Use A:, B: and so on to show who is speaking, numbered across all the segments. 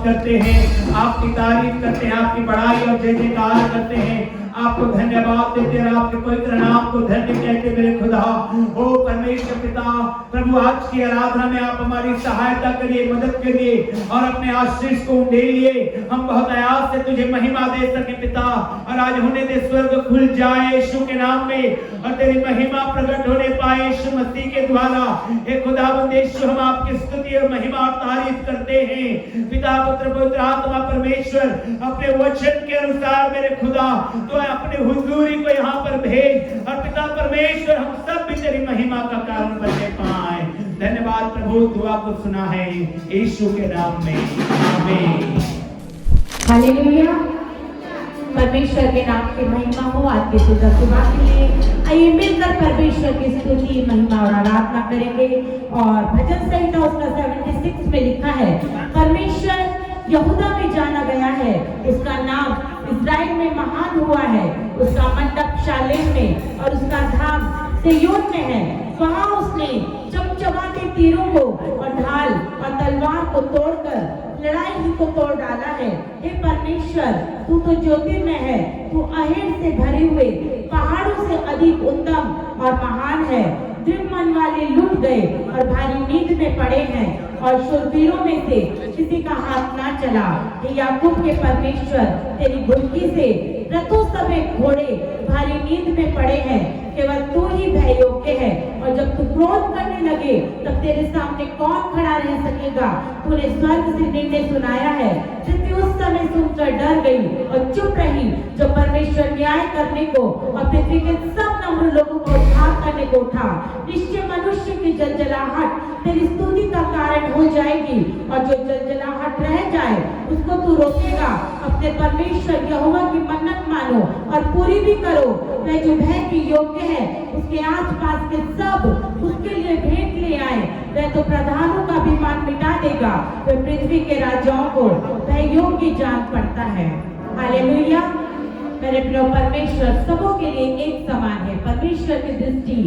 A: धन्यवाद करते हैं, आपकी तारीफ करते हैं, आपकी बड़ाई और जय जयकार करते हैं, आपको धन्यवाद देते हैं, आपके पवित्र नाम को धन्य कहते मेरे खुदा। ओ परमेश्वर पिता, प्रभु आज की आराधना में आप हमारी सहायता करिए, मदद करिए और अपने आशीष को उंडेलिए। हम बहुत आयास से तुझे महिमा दे सके पिता, और आज होने दे स्वर्ग खुल जाए यीशु के नाम में, और तेरी महिमा प्रकट होने पाए यीशु मसीह के द्वारा। हे खुदावंद यीशु, हम आपकी स्तुति और महिमा और तारीफ करते हैं पिता, पुत्र, पवित्र आत्मा परमेश्वर। अपने वचन के अनुसार मेरे खुदा तो अपने हुजूरी को यहाँ पर भेज, और पिता परमेश्वर हम सब भी तेरी महिमा का कारण बनने पाए। धन्यवाद प्रभु, दुआ को सुना है यीशु के नाम में, आमीन।
B: हालेलुया। परमेश्वर के नाम की महिमा हो। आज के सुबह के लिए आइए मिलकर परमेश्वर की स्तुति, महिमा और आराधना करेंगे। और भजन संहिता उसका 76 में लिखा है, परमेश्वर यहूदा में जाना गया है, उसका नाम इस्राएल में महान हुआ है, उसका मंडप शालेम में और उसका धाम सिय्योन में है। वहाँ उसने चमचमाते तीरों को और ढाल और तलवार को तोड़कर लड़ाई ही को तोड़ डाला है। हे परमेश्वर, तू तो ज्योतिर्मय है, तू अहेर से भरे हुए पहाड़ों से अधिक उत्तम और महान है। दृढ़ मन वाले लुट गए और भारी नींद में पड़े हैं, और शूरवीरों में से किसी का हाथ ना चला। हे याकूब के परमेश्वर, तेरी घुड़की से रथों समेत घोड़े भारी नींद में पड़े हैं। केवल तू ही भय योग्य है, और जब तू क्रोध करने लगे तब तेरे सामने कौन खड़ा रह सकेगा। तूने स्वर्ग से निर्णय सुनाया है, पृथ्वी उस समय सुनकर डर गई और चुप रही। जो परमेश्वर न्याय करने को और पृथ्वी के सब नम्र लोगों को उद्धार करने को उठा। निश्चय मनुष्य की जलजलाहट तेरी स्तुति का कारण हो जाएगी, और जो जलजलाहट रह जाए उसको तू रोकेगा। अपने परमेश्वर यहोवा की मन्नत मानो और पूरी भी करो। वह जो भय की योग्य है, उसके आसपास के सब उसके लिए भेंट ले आए। वह तो प्रधानों का अभिमान मिटा देगा, वह पृथ्वी के राजाओं को वह योग्य जान पड़ता है। हालेलुया। मेरे प्रिय परमेश्वर सबों के लिए एक समान है। परमेश्वर की दृष्टि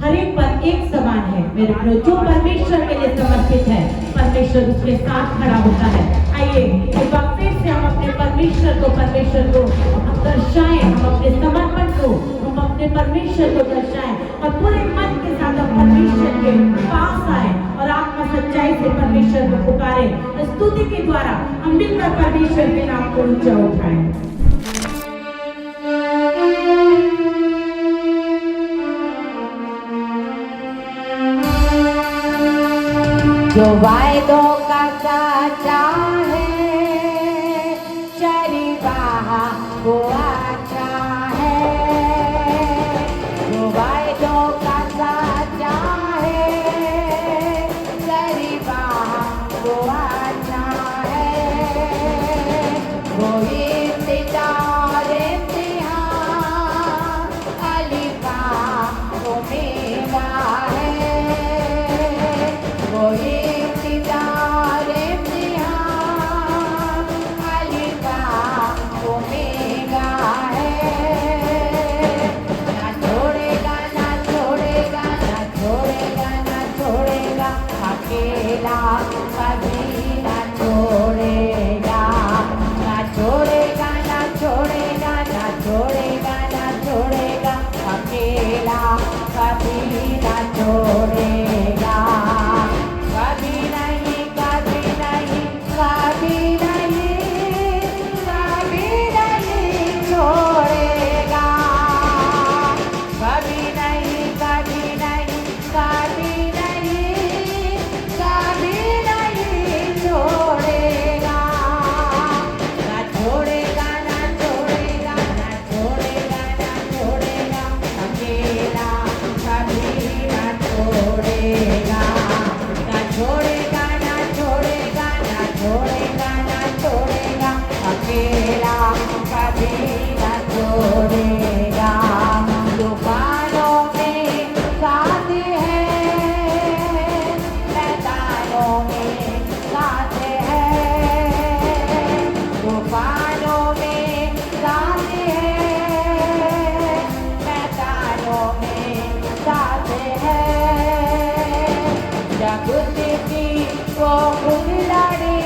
B: हर एक पर एक समान है। मेरे प्रिय, जो परमेश्वर के लिए समर्पित है, परमेश्वर उसके साथ खड़ा होता है। आइए एक बार फिर से हम अपने परमेश्वर को हम दर्शाएं, हम अपने समर्पण को, हम अपने परमेश्वर को दर्शाएं, और पूरे मन के साथ हम परमेश्वर के पास आए और आत्मा सच्चाई से परमेश्वर को पुकारें। स्तुति के द्वारा हम मिलकर परमेश्वर के नाम को ऊंचा उठाएं। जो वायदों का सच्चा है, शरीफा वो अच्छा है। जो वायदों का सच्चा है, शरीफा वो अच्छा है। वो इब्तिदार इम्तिहान अलीफा वो मेरा है। वो कभी ना छोड़ेगा, ना छोड़ेगा, ना छोड़ेगा, ना छोड़ेगा, ना छोड़ेगा, अकेला कभी ना छोड़ेगा। कभी नहीं, कभी नहीं, कभी नहीं, कभी नहीं छोड़ेगा। कभी नहीं, कभी नहीं, कभी वो खुद लड़े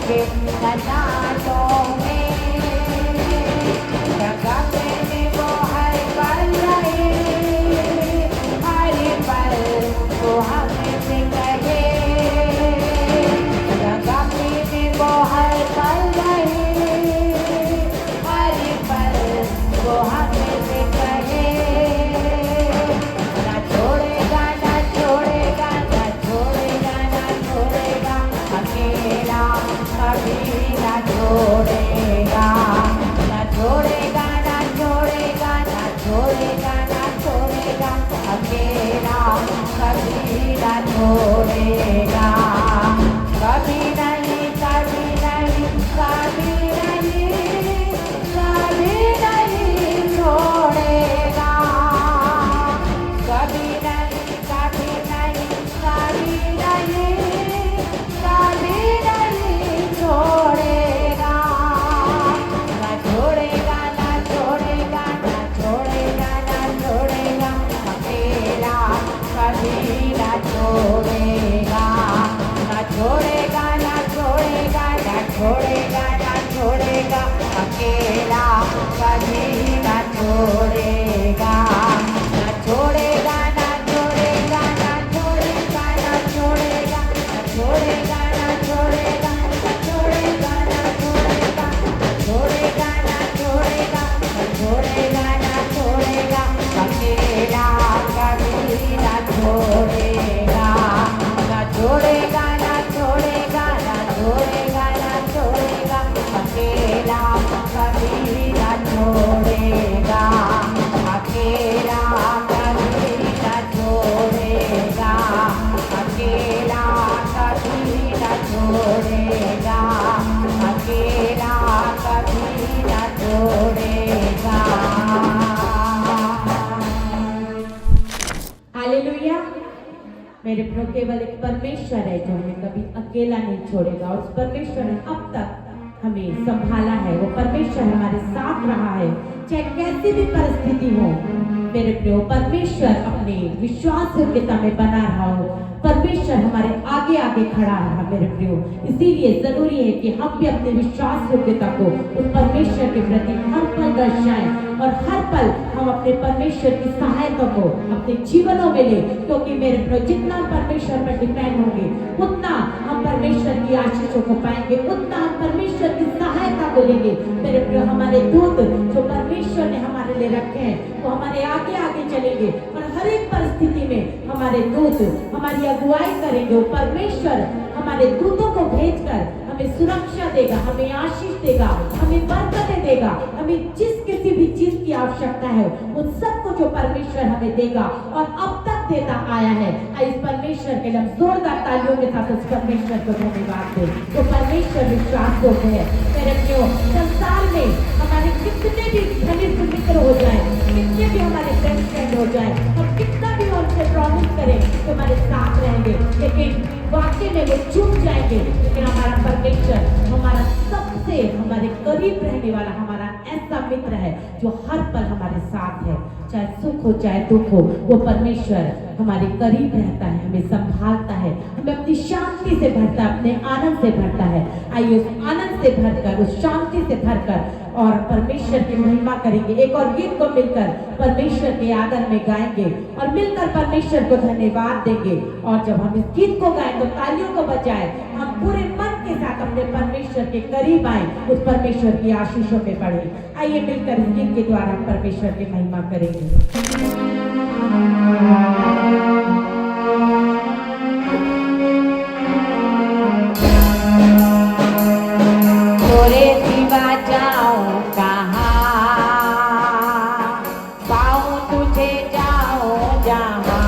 B: के तनातों में जगते में वो हर पल रहे, हर पल वो हमें से कहे, जगते में वो हर पल रहे, हर पल वो हमें से कहे, ना छोड़ेगा ना छोड़ेगा ना छोड़ेगा ना छोड़ेगा, अकेला कभी ना छोड़ेगा, ना छोड़ेगा ना छोड़ेगा ना छोड़ेगा ना छोड़ेगा, अकेला कभी ना छोड़ेगा, कभी नहीं कभी नहीं कभी नहीं कभी नहीं छोड़ेगा, कभी नहीं कभी नहीं कभी नहीं कभी नहीं छोड़ेगा, ना छोड़ेगा ना छोड़ेगा ना छोड़ेगा ना छोड़ेगा, अकेला कभी ना छोड़ेगा, ना छोड़ेगा ना छोड़ेगा ना छोड़ेगा ना छोड़ेगा, अकेला कभी ना छोड़ेगा, ना छोड़ेगा ना छोड़ेगा ना छोड़ेगा ना छोड़ेगा, ना छोड़ेगा ना छोड़ेगा ना छोड़ेगा ना छोड़ेगा, छोड़ेगा ना छोड़ेगा ना छोड़ेगा ना छोड़ेगा, अकेला कभी ना छोड़ेगा, ना छोड़ेगा ना छोड़ेगा ना छोड़ेगा ना छोड़ेगा, अकेला कभी ना छोड़ेगा, अकेला कभी ना छोड़ेगा, अकेला कभी ना छोड़ेगा, अकेला कभी ना छोड़ेगा। हालेलुया। मेरे प्रभु केवल एक परमेश्वर है जो हमें कभी अकेला नहीं छोड़ेगा, और उस परमेश्वर ने अब तक हमें संभाला है, वो परमेश्वर हमारे साथ रहा है, चाहे कैसी भी परिस्थिति हो। मेरे प्रियो, परमेश्वर अपने विश्वास योग्यता में बना रहा हो, परमेश्वर हमारे आगे आगे खड़ा रहा। मेरे प्रियो, इसीलिए जरूरी है कि हम भी अपने विश्वास योग्यता को उस परमेश्वर के प्रति हर पल दर्शाएं, और हर पल हम अपने परमेश्वर की सहायता को अपने जीवनों में ले, क्योंकि मेरे प्रियो, जितना हम परमेश्वर पर डिपेंड होंगे उतना हम परमेश्वर की आशीषों को पाएंगे, उतना हम परमेश्वर की सहायता को लेंगे। मेरे प्रियो, हमारे दूत जो परमेश्वर ने हमारे लिए रखे हैं वो हमारे आगे आगे चलेंगे, और हर एक परिस्थिति में हमारे दूत हमारी अगुवाई करेंगे। परमेश्वर हमारे दूतों को भेजकर हमें सुरक्षा देगा, हमें आशीष देगा, हमें बरकतें देगा, हमें जिस किसी भी चीज की आवश्यकता है उन सबको जो परमेश्वर हमें देगा और अब तक देता आया है। इस परमेश्वर के लिए हम जोरदार तालियों के साथ उस परमेश्वर को धन्यवाद दें। तो परमेश्वर विश्वास योग्य है। मेरे प्रियो, संसार में हमारे कितने भी घनिष्ठ मित्र हो जाए, कितने भी हमारे बेस्ट फ्रेंड हो जाए, हम कितना भी उनसे प्रॉमिस करें कि हमारे साथ रहेंगे, लेकिन वाकई में वो चूक जाएंगे। लेकिन हमारा परमेश्वर हमारा सबसे हमारे करीब रहने वाला हमारा ऐसा मित्र है जो हर पल हमारे साथ है, चाहे सुख हो चाहे दुख हो, वो परमेश्वर हमारे करीब रहता है, हमें संभालता है, हमें अपनी शांति से भरता है, अपने आनंद से भरता है। आइए उस आनंद से भरकर, उस शांति से भरकर और परमेश्वर की महिमा करेंगे। एक और गीत को मिलकर परमेश्वर के आदर में गाएंगे और मिलकर परमेश्वर को धन्यवाद देंगे। और जब हम इस गीत को गाएं तो तालियों को बजाएं, हम पूरे मन के साथ अपने परमेश्वर के करीब आए, उस परमेश्वर की आशीषों में पड़े। आइए मिलकर इस गीत के द्वारा परमेश्वर की महिमा करेंगे। जाऊं कहाँ, पाऊं तुझे जाऊं जहाँ,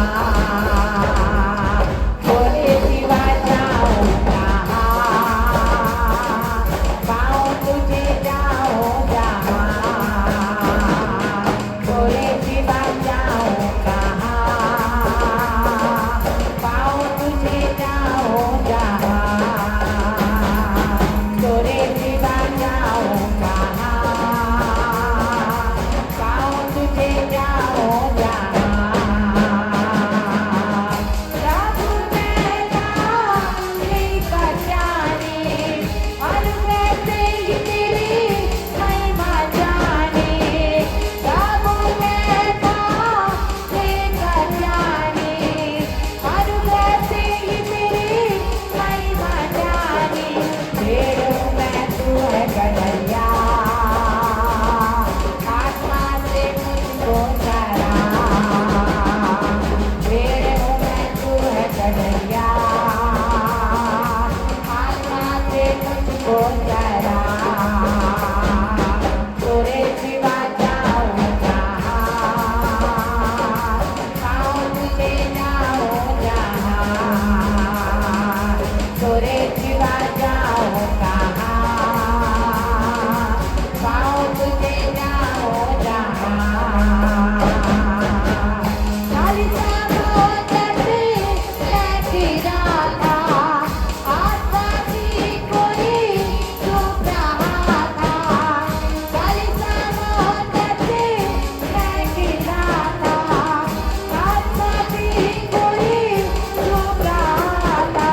B: तोरे सिवा जाऊं कहाँ, पाऊं तुझे जाऊं जहाँ, तोरे सिवा जाऊं कहाँ, पाऊं तुझे जाऊं जहाँ, तोरे सिवा को जरा तोरे सिवा जाऊं जहाँ पाऊं तुझे जाऊं जहाँ तोरे सिवा जाऊं कहाँ पाऊं तुझे जाऊं जहाँ कालिका मोदक लेके जाता आत्मा की कोई चुप रहा था कालिका मोदक लेके जाता आत्मा की कोई चुप रहा था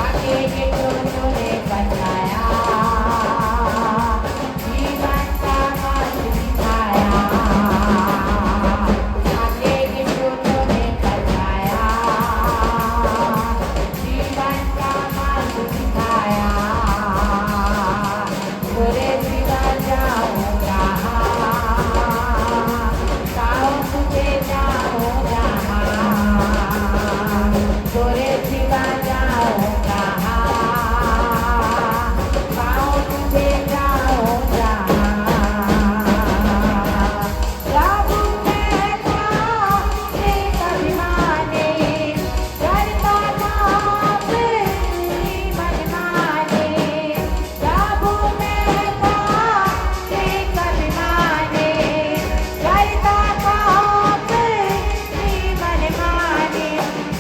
B: आगे के टोटो ने बताया जीवन का मार्ग दिखाया आगे के टोटो ने बताया जीवन का मार्ग दिखाया तोरे सिवा जाऊं जहाँ पाऊं तुझे जाऊं जहाँ तोरे सिवा जाऊं कहाँ पाऊं तुझे जाऊं जहाँ प्रभु मैं तेरे अभिमानी करता नाम तेरी मनमानी प्रभु मैं तेरे अभिमानी करता नाम तेरी मनमानी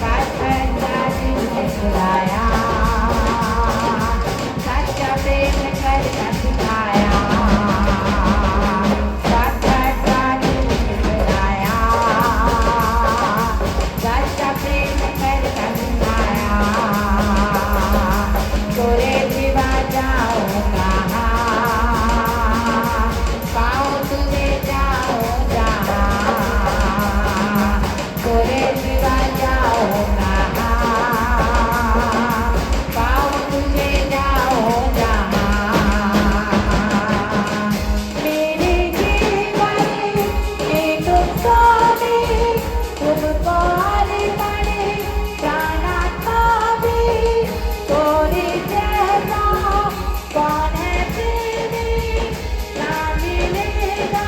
B: कथन दिल से सुनाया सच्चा प्रेम कर सिखाया कथन दिल से सुनाया सच्चा प्रेम कर सिखाया तोरे सिवा जाऊं कहाँ पाऊं तुझे जाऊं जहाँ तोरे सिवा जाऊं कहाँ पाऊं तुझे जाऊं जहाँ मेरे जीवन के दुखों में तुमको अर्पण प्राणात्मा भी तोरे जैसा कौन है प्रेमी ना मिलेगा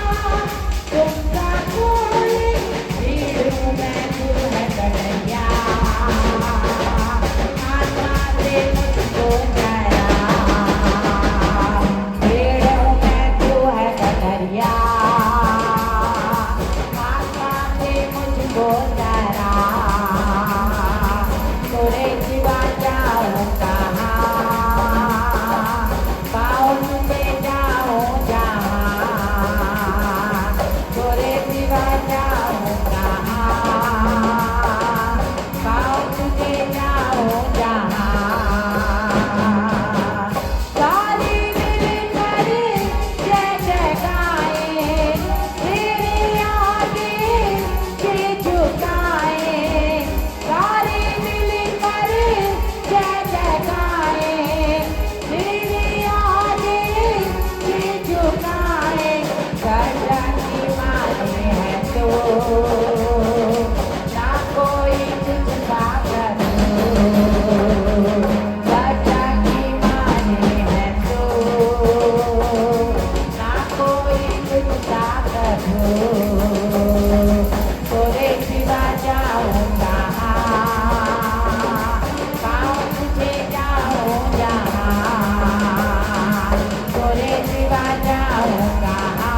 B: तुमका कोई भीड़ हूँ मैं तू है कन्हैया आत्मा से मुझको जरा भीड़ हूँ मैं तू है कन्हैया आत्मा से मुझको जरा तोरे सिवा जाऊं कहाँ पाऊं तुझे जाऊं जहाँ तोरे सिवा जाऊं कहाँ पाऊं तुझे जाऊं जहाँ सारी मिलकर जय जय गाए तेरे आगे सिर झुकाए सारी मिलकर जय जय गाए तेरे आगे सिर झुकाए सजा की माने है तो ना कोई तुझका करूं सजा की माने है तो ना कोई तुझका करूं तोरे सिवा जाऊं कहाँ पाऊं तुझे जाऊं जहाँ तोरे सिवा जाऊं कहाँ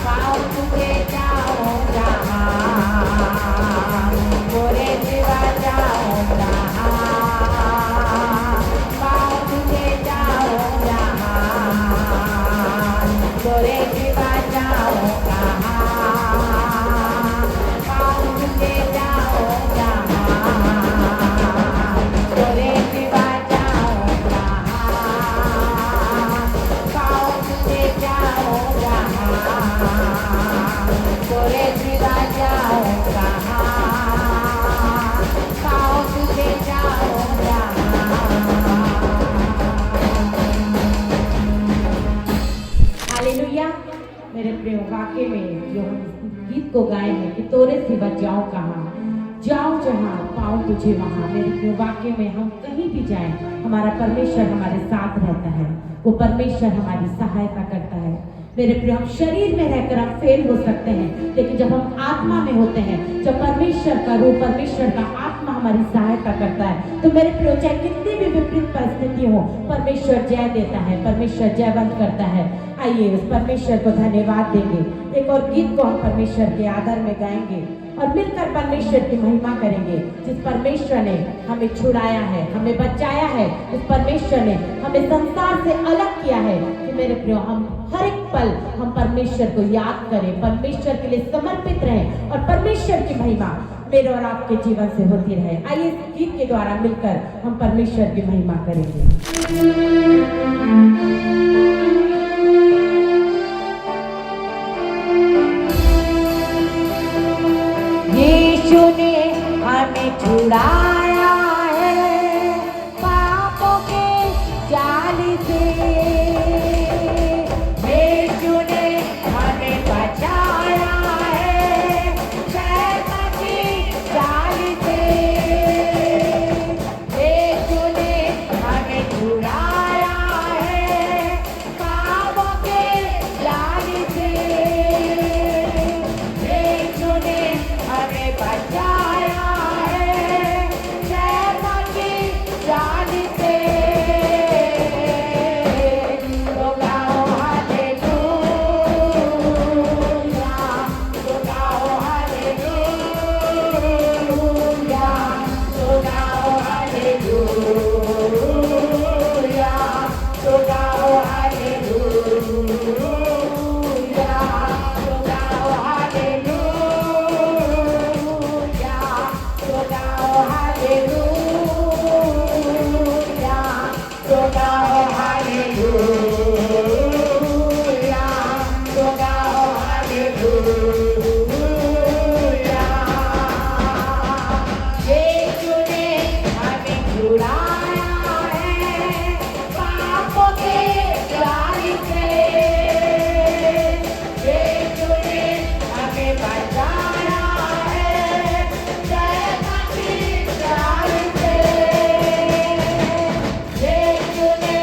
B: पाऊं तुझे जाऊं जहाँ तोरे सिवा जाऊं जहाँ पाऊं तुझे जाऊं जहाँ तोरे सिवा जाऊं कहाँ पाऊं तुझे जाऊं जहाँ तोरे सिवा जाऊं कहाँ पाऊं तुझे जाऊं जहाँ तोरे सिवा जाऊं कहाँ पाऊं तुझे जाऊं जहाँ हालेलुया मेरे प्रिय वाक्य में जो हम गीत को गाए हैं कि तोरे सिवा जाऊं कहाँ जाओ जहाँ पाओ तुझे वहाँ। मेरे प्रिय वाक्य में हम कहीं भी जाएं, हमारा परमेश्वर हमारे साथ रहता है, वो परमेश्वर हमारी सहायता करता है। मेरे प्रिय, हम शरीर में रहकर हम फेल हो सकते हैं, लेकिन जब हम आत्मा में होते हैं, जब परमेश्वर का रूप, परमेश्वर का आत्मा हमारी सहायता करता है, तो मेरे प्रिय, चाहे कितनी भी विपरीत परिस्थिति हो, परमेश्वर जय देता है, परमेश्वर जयवंत करता है। आइए उस परमेश्वर को धन्यवाद देंगे। एक और गीत को हम परमेश्वर के आदर में गाएंगे और मिलकर परमेश्वर की महिमा करेंगे। जिस परमेश्वर ने हमें छुड़ाया है, हमें बचाया है, उस परमेश्वर ने हमें संसार से अलग किया है कि मेरे प्रियो, हम हर एक पल हम परमेश्वर को याद करें, परमेश्वर के लिए समर्पित रहें और परमेश्वर की महिमा मेरे और आपके जीवन से होती रहे। आइए इस गीत के द्वारा मिलकर हम परमेश्वर की महिमा करेंगे। यीशु ने हमें छुड़ाया है पापों के जाल से, यीशु ने हमें बचाया है शैतान की जाल से, यीशु ने हमें छुड़ाया है पापों के जाल से, यीशु ने हमें बचाया है शैतान की जाल से। तो गाओ हालेलूया, तो गाओ हालेलूया, तो गाओ हालेलूया, तो गाओ हालेलूया, तो गाओ हालेलूया, तो गाओ हालेलूया, तो गाओ हालेलूया, तो गाओ हालेलूया। यीशु ने हमें छुड़ाया है पापों के जाल से, यीशु ने हमें बचाया है शैतान की जाल से, यीशु ने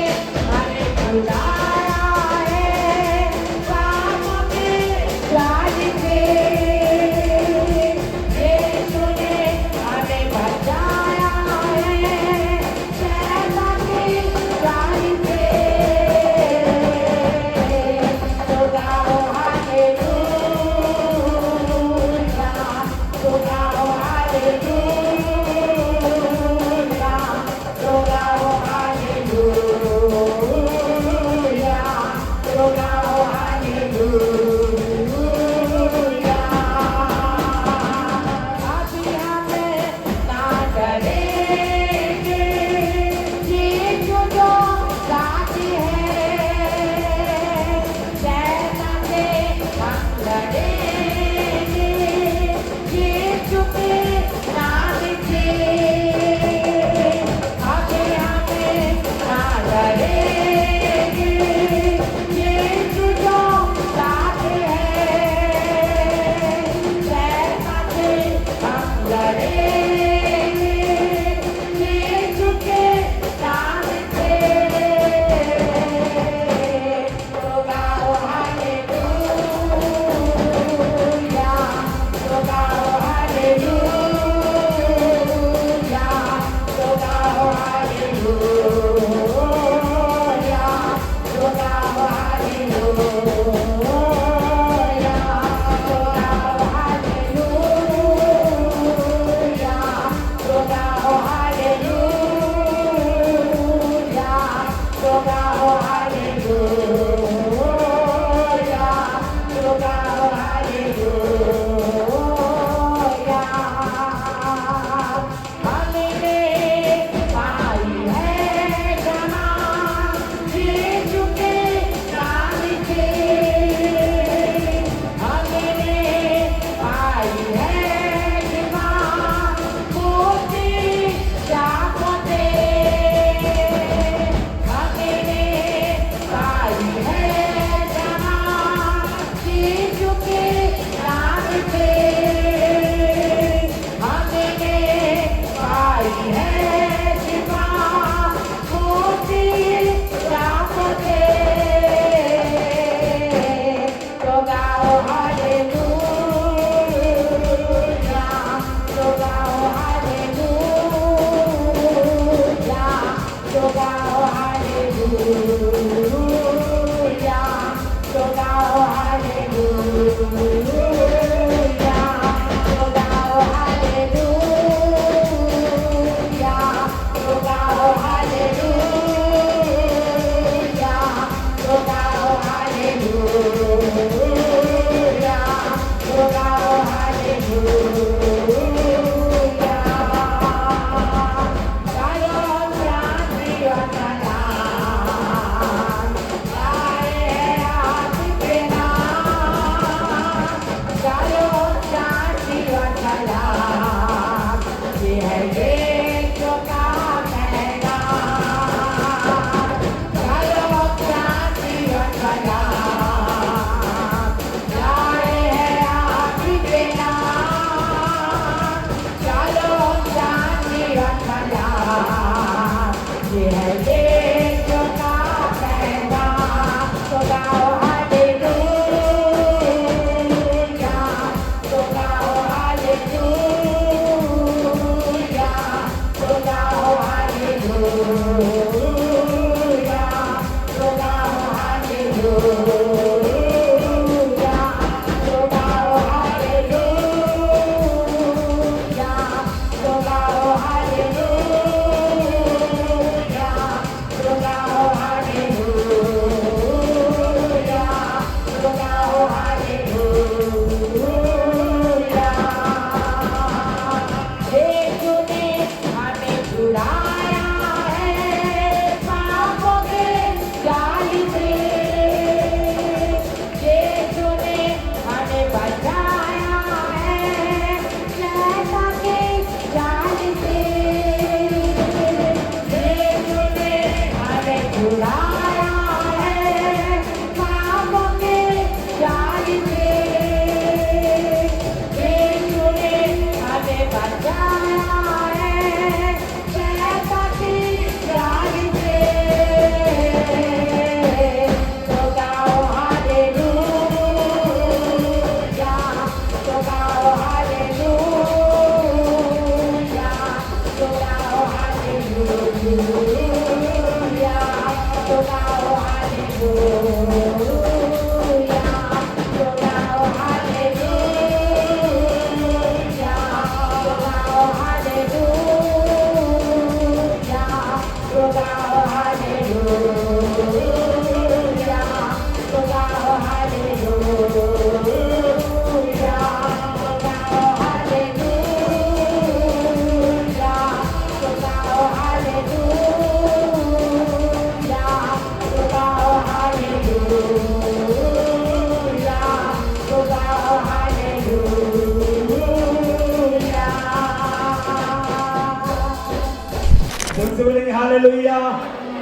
A: हालेलुया।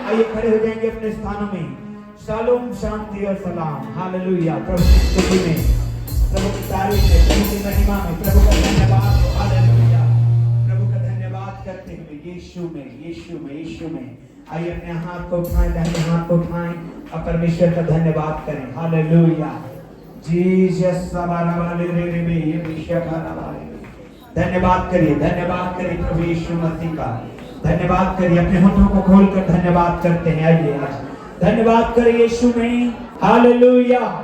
A: आइए खड़े हो जाएंगे अपने स्थानों में। शालोम, शांति और सलाम। हालेलुया। प्रभु की स्तुति में, प्रभु की तारीफ में, प्रभु की महिमा में, प्रभु का धन्यवाद हो। हालेलुया। प्रभु का धन्यवाद करते हुए यीशु में, यीशु में, यीशु में। आइए अपने हाथ को उठाएं, दाहिने हाथ को उठाएं और परमेश्वर का धन्यवाद करें। हालेलुया। जीसस सवारा वाले रे रे में ये विषय खाना वाले। धन्यवाद करिए, धन्यवाद करिए प्रभु यीशु मसीह का। धन्यवाद करिए, अपने होठों को खोलकर धन्यवाद करते हैं। आइए आज धन्यवाद करिए यीशु में। हालेलुया।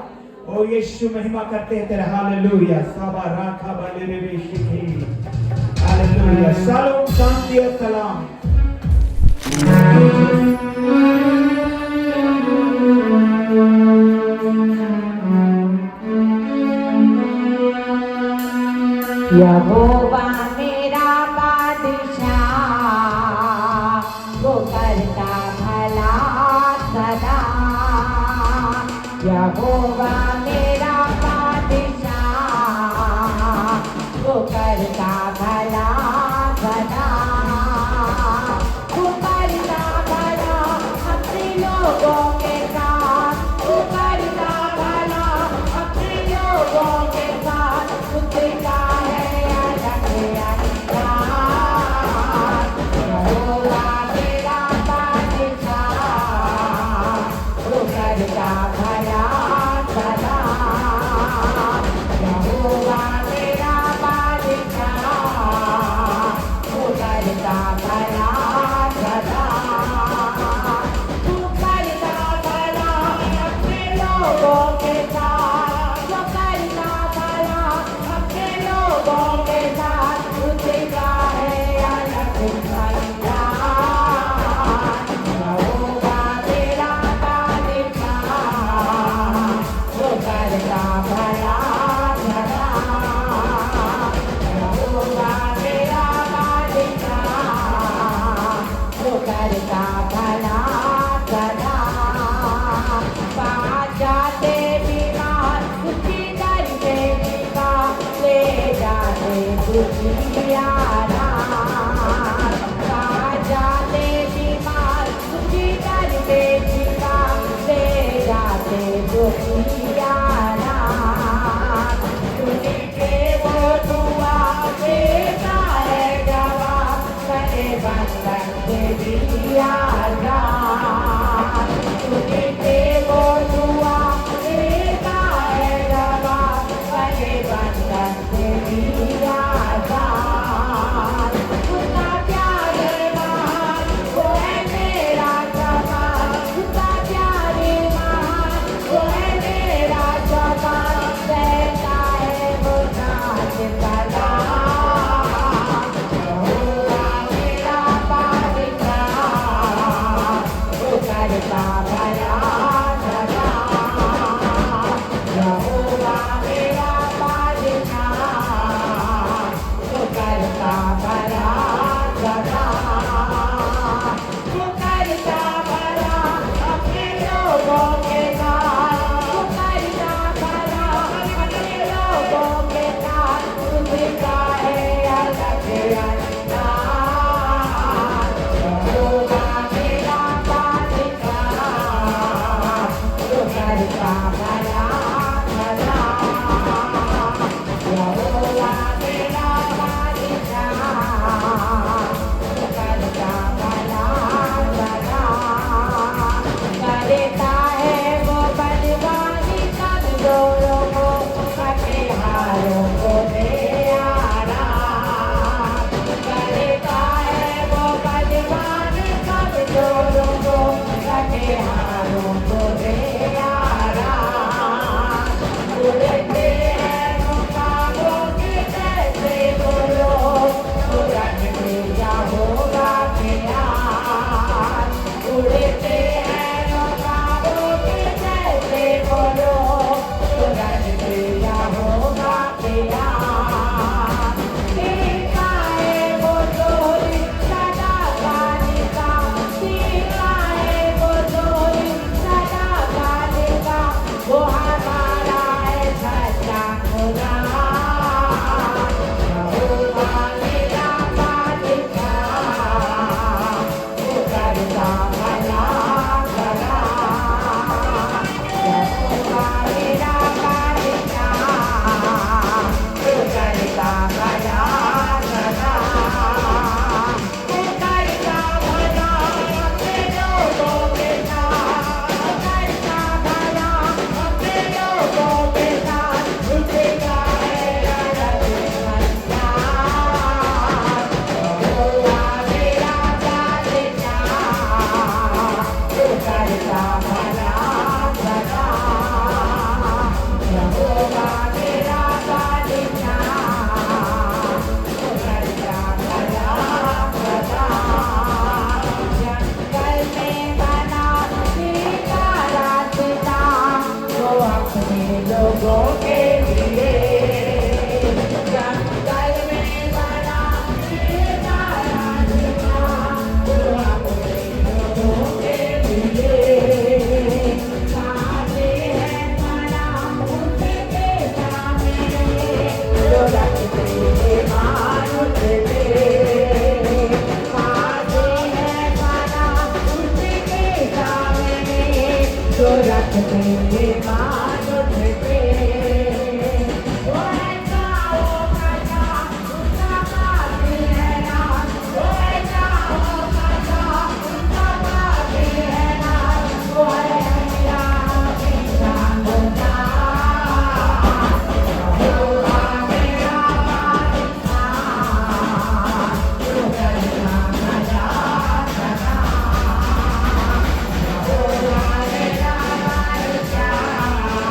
A: ओ यीशु महिमा करते हैं तेरा। हालेलुया। साबा राखा वाले रे रे शिखी। हालेलुया। शालोम, शांति और सलाम।
B: यहोवा मेरा बादशाह, वो करता भला सदा। यहोवा मेरा बादशाह, वो करता भला सदा। वो करता भला अपने लोगों के साथ, वो करता भला अपने लोगों के साथ। उसका भला होके मिले खाते हैं खाना उसके सामने जो रखते हैं मानुष पे खाते हैं खाना उसके सामने जो रखते हैं मानुष पे वो ऐसा हो खाना उसका खाते हैं ना वो ऐसा हो खाना उसका खाते हैं ना वो है मेरा इंसान बंदा होगा मेरा इंसान जो करना न जा सका होगा मेरा इंसान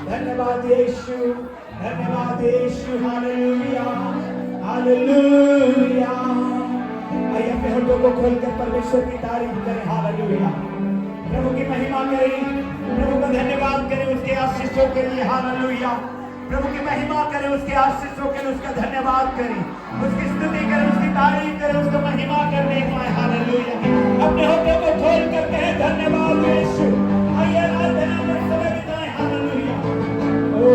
A: धन्यवाद यीशु, धन्यवाद यीशु, हालेलुया, हालेलुया। आइए अपने होठों को खोलकर परमेश्वर की तारीफ करें, हालेलुया। प्रभु की महिमा करें, प्रभु का धन्यवाद करें उसके आशीषों के लिए, हालेलुया। प्रभु की महिमा करें उसके आशीषों के लिए, उसका धन्यवाद करें, उसकी स्तुति करें, उसकी तारीफ करें, उसका महिमा करने पाए, हालेलुया। अपने होठों को खोल कर कहें धन्यवाद यीशु। आइए आराधना में समय बिताएं, hallelujah. Oh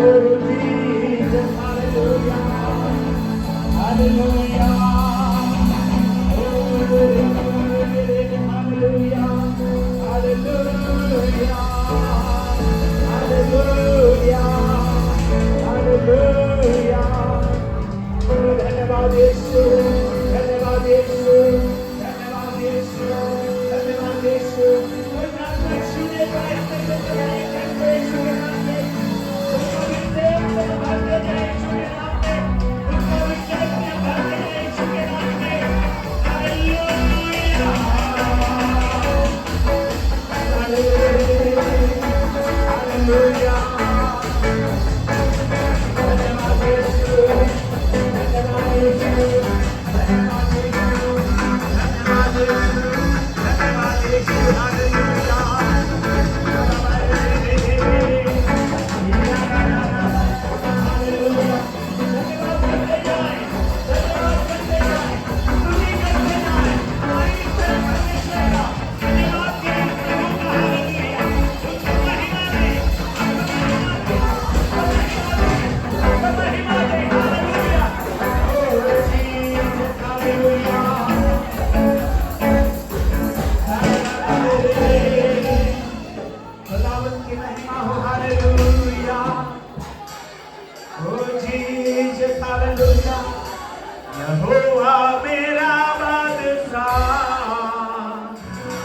A: Jesus, hallelujah, hallelujah, oh hallelujah, hallelujah, hallelujah, hallelujah. धन्यवाद यीशु, धन्यवाद यीशु, धन्यवाद यीशु।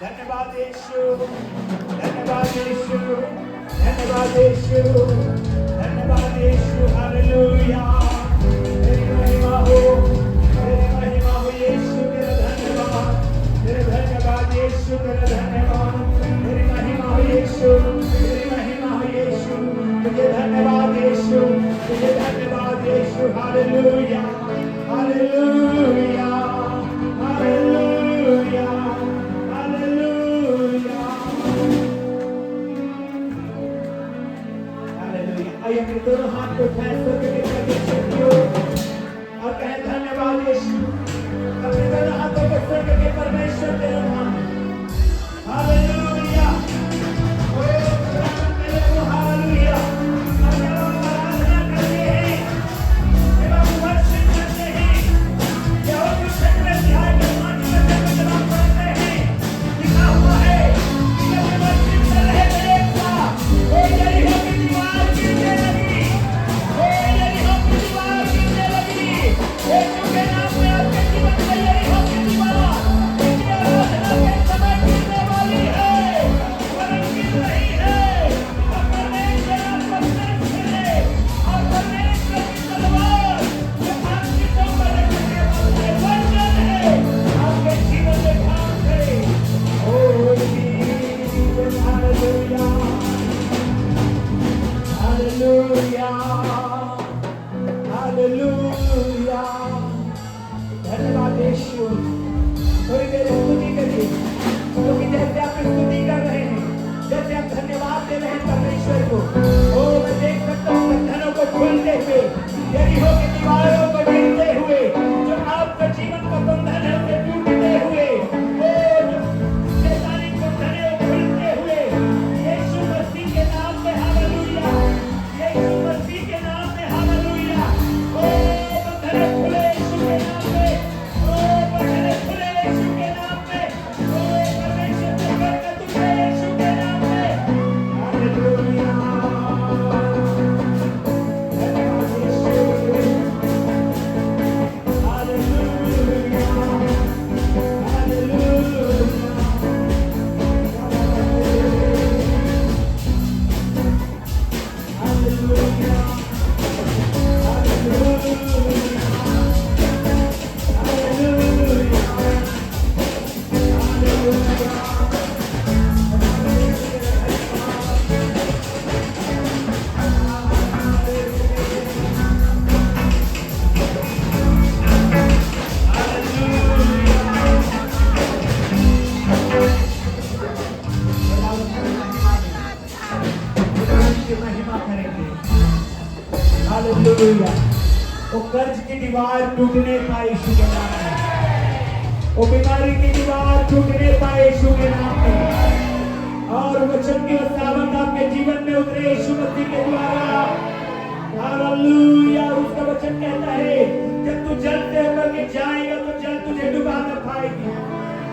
A: धन्यवाद यीशु, धन्यवाद यीशु, धन्यवाद यीशु, धन्यवाद यीशु, हालेलुया। तेरी महिमा हो यीशु, तेरा धन्यवाद, तेरे धन्यवाद यीशु, तेरा धन्यवाद, तेरी महिमा हो यीशु, तेरी महिमा हो यीशु, तुझे धन्यवाद यीशु, तुझे धन्यवाद यीशु, हालेलुया, हालेलुया, हालेलुया। आइए अपने दोनों हाथ को उठाएं करके परमेश्वर की ओर और कहें धन्यवाद यीशु। अपने दोनों हाथों को ऊपर करके परमेश्वर तेरा नाम हालेलुया। ओ तेरे को हालेलुया। हम आराधना करते हैं, हम वर्शिप करते हैं, यहोवा की शक्ति दिखाई के मान में जवाब पढ़ते हैं। लिखा हुआ है कि जब वर्शिप कर रहे थे एक साथ, ओ यरीहो की दीवार गिरने लगी, ओ यरीहो की दीवार गिरने लगी। यीशु के नाम में आपके जीवन में यरीहो की दीवार इतनी आराधना के समय गिरने वाली है, वरन गिर रही है। और परमेश्वर आपको प्रेम करे और परमेश्वर की तलवार जो आपकी ऊपर रखने वाले वचन है आपके जीवन में काम करे। ओ जीसस हालेलुया, हालेलुया, हालेलुया। धन्यवाद यीशु। थोड़ी देर स्तुति करिए, क्योंकि जैसे आप स्तुति कर रहे हैं, जैसे आप धन्यवाद दे रहे हैं परमेश्वर को, ओ मैं देख सकता हूँ बंधनों को खोलते हुए, यरीहो की दीवारों को गिरते हुए, जो आपका जीवन का बंधन है उसे टूटते हुए, ओ जो शैतानी बंधन है वो खुलते हुए, यीशु मसीह के नाम में हालेलुया, यीशु मसीह के नाम में हालेलुया। ओ बंधन खुले यीशु के नाम में, ओ बंधन खुले यीशु के नाम में, ओ परमेश्वर की बरकत उठे यीशु के नाम में, हालेलुया। धन्यवाद यीशु, हालेलुया, हालेलुया, महिमा करेंगे। हालेलुया। वो कर्ज की दीवार टूटने पाए यीशु के नाम में, वो बीमारी की दीवार टूटने पाए यीशु के नाम में, और वचन की सावत आपके जीवन में उतरे यीशु मसीह के द्वारा। हालेलुया। उसका वचन कहता है जब तू जल से होकर के जाएगा तो जल तुझे डुबा न पाएगी,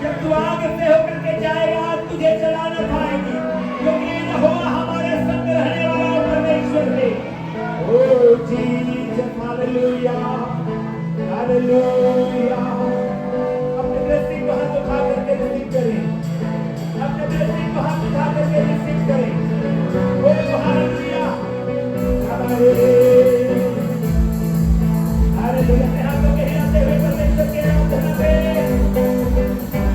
A: जब तू आग से होकर के जाएगा आग तुझे जला न पाएगी, क्योंकि यहोवा हमारे संग रहने वाला परमेश्वर है। ओ जीसस हालेलुया, हालेलुया। अपने ब्लेसिंग को हाथ उठा करके रिसीव करें, अपने ब्लेसिंग को हाथ उठा करके रिसीव करें। ओ हालेलुया, हालेलुया, हालेलुया। अपने हाथों के हिलाते हुए परमेश्वर के नाम को धन्यवाद।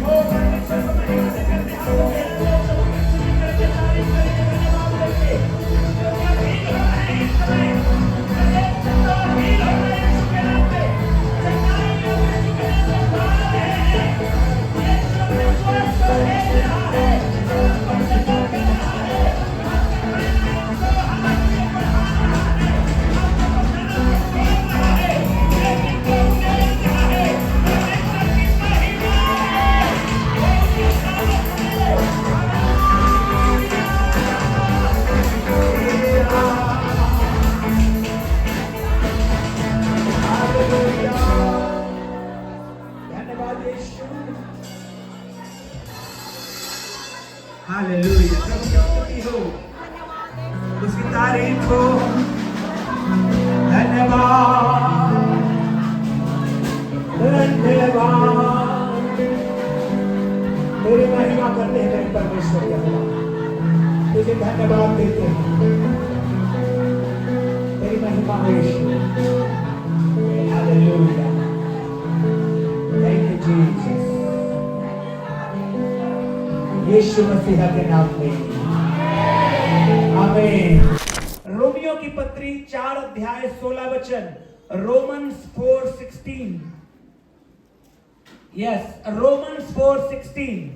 A: ओ परमेश्वर को महिमा दे करते हाथों के हिलाते हुए स्तुति करके तारीफ करके धन्यवाद करके क्योंकि आप हील हो रहे हैं इस समय। मैं देख सकता हूं हील हो रहे हैं यीशु के नाम पे। चंगाई हो यीशु के तारीफ हो, धन्यवाद धन्यवाद। तेरी महिमा करते हैं मेरे परमेश्वर के अल्लाह, तुझे धन्यवाद देते हैं, तेरी महिमा हो यीशु। हालेलुया, थैंक यू जीसस, यीशु मसीह के नाम में आमीन। रोमियो की पत्री 4 अध्याय 16 वचन, रोमन्स 4:16। Yes, Romans 4:16।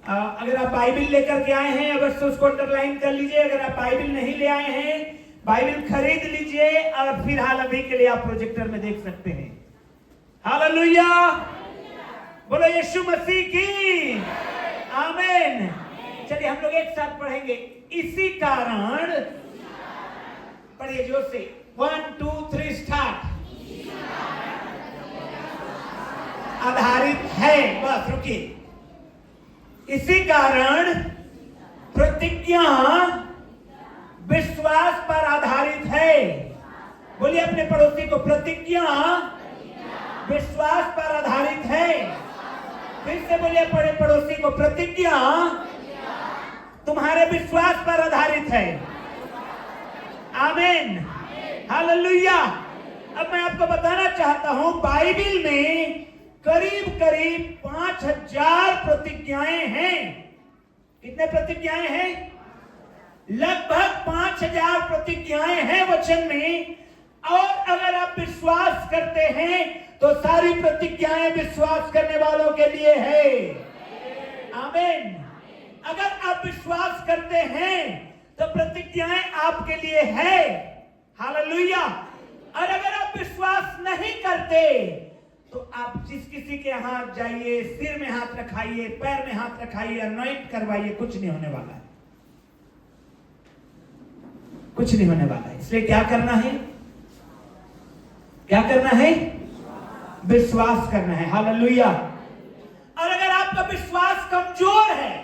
A: अगर आप बाइबल लेकर के आए हैं अवश्य उसको अंडरलाइन कर लीजिए। अगर आप बाइबल नहीं ले आए हैं, बाइबल खरीद लीजिए और फिलहाल अभी के लिए आप प्रोजेक्टर में देख सकते हैं। हालेलुया, बोलो यीशु मसीह की आमीन। चलिए हम लोग एक साथ पढ़ेंगे। इसी कारण, पढ़िए जोर से, 1 2 3 स्टार्ट। आधारित है, बस रुकिए। इसी कारण प्रतिज्ञा विश्वास पर आधारित है। बोलिए अपने पड़ोसी को, प्रतिज्ञा विश्वास पर आधारित है। फिर से बोलिए पड़े पड़ोसी को, प्रतिज्ञा तुम्हारे विश्वास पर आधारित है। आमीन, हालेलुया। अब मैं आपको बताना चाहता हूं, बाइबल में करीब करीब 5000 प्रतिज्ञाएं हैं। कितने प्रतिज्ञाएं हैं? लगभग 5000 प्रतिज्ञाएं हैं वचन में। और अगर आप विश्वास करते हैं तो सारी प्रतिज्ञाएं विश्वास करने वालों के लिए है। आमीन। अगर आप विश्वास करते हैं तो प्रतिज्ञाएं आपके लिए है। हालेलुया। और अगर आप विश्वास नहीं करते तो आप जिस किसी के हाथ जाइए, सिर में हाथ रखाइए, पैर में हाथ रखाइए, अनॉइंट करवाइए, कुछ नहीं होने वाला है, कुछ नहीं होने वाला है। इसलिए क्या करना है? क्या करना है? विश्वास करना है। हालेलुया। और अगर आपका विश्वास कमजोर है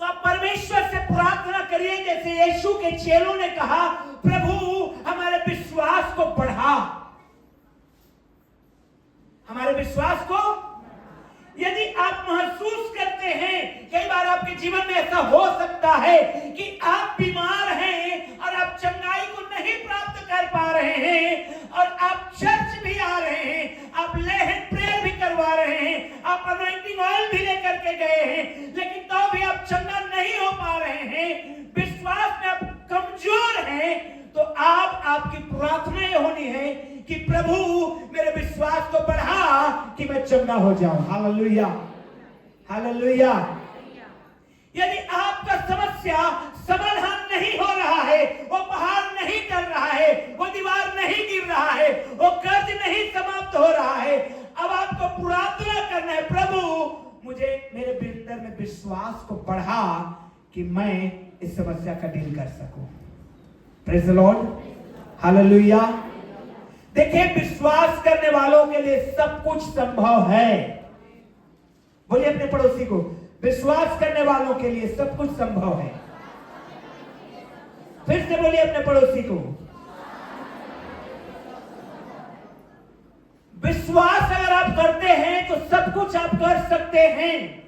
A: तो आप परमेश्वर से प्रार्थना करिए, जैसे यीशु के चेलों ने कहा, प्रभु हमारे विश्वास को बढ़ा, हमारे विश्वास को। यदि आप महसूस करते हैं, कई बार आपके जीवन में ऐसा हो सकता है कि आप बीमार हैं और आप चंगाई को नहीं प्राप्त कर पा रहे हैं, और आप चर्च भी आ रहे हैं, आप लेहन प्रेयर भी करवा रहे हैं, आप अनॉइंटिंग ऑयल भी लेकर के गए हैं, लेकिन तो भी आप चंगा नहीं हो पा रहे हैं, विश्वास में आप कमजोर हैं, तो आपकी प्रार्थना ये होनी है कि प्रभु मेरे विश्वास को बढ़ा कि मैं चंगा हो जाऊं। Hallelujah, hallelujah. यदि आपका समस्या समाधान नहीं हो रहा है, वो पहाड़ नहीं टल रहा है, वो दीवार नहीं गिर रहा है, वो कर्ज नहीं समाप्त हो रहा है, अब आपको प्रार्थना करना है, प्रभु मुझे मेरे भीतर में विश्वास को बढ़ा कि मैं इस समस्या का डील कर सकूं। Praise the Lord, hallelujah. देखिए, विश्वास करने वालों के लिए सब कुछ संभव है। बोलिए अपने पड़ोसी को, विश्वास करने वालों के लिए सब कुछ संभव है। फिर से बोलिए अपने पड़ोसी को, विश्वास अगर आप करते हैं तो सब कुछ आप कर सकते हैं।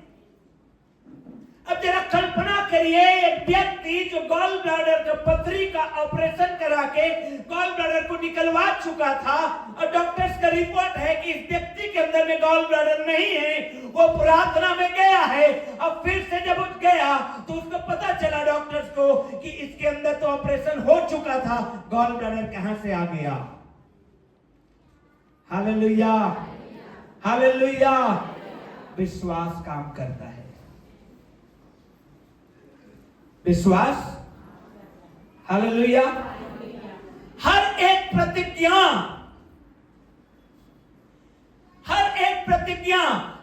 A: अब जरा कल्पना करिए, एक व्यक्ति जो गॉल ब्लैडर का पथरी का ऑपरेशन करा के गॉल ब्लैडर को निकलवा चुका था, और डॉक्टर्स का रिपोर्ट है कि इस व्यक्ति के अंदर में गॉल ब्लैडर नहीं है, वो प्रार्थना में गया है, अब फिर से जब उठ गया तो उसको पता चला डॉक्टर्स को कि इसके अंदर तो ऑपरेशन हो चुका था, गॉल ब्लैडर कहां से आ गया। Hallelujah, hallelujah. विश्वास काम करता है, विश्वास। हालेलुया। हर एक प्रतिज्ञा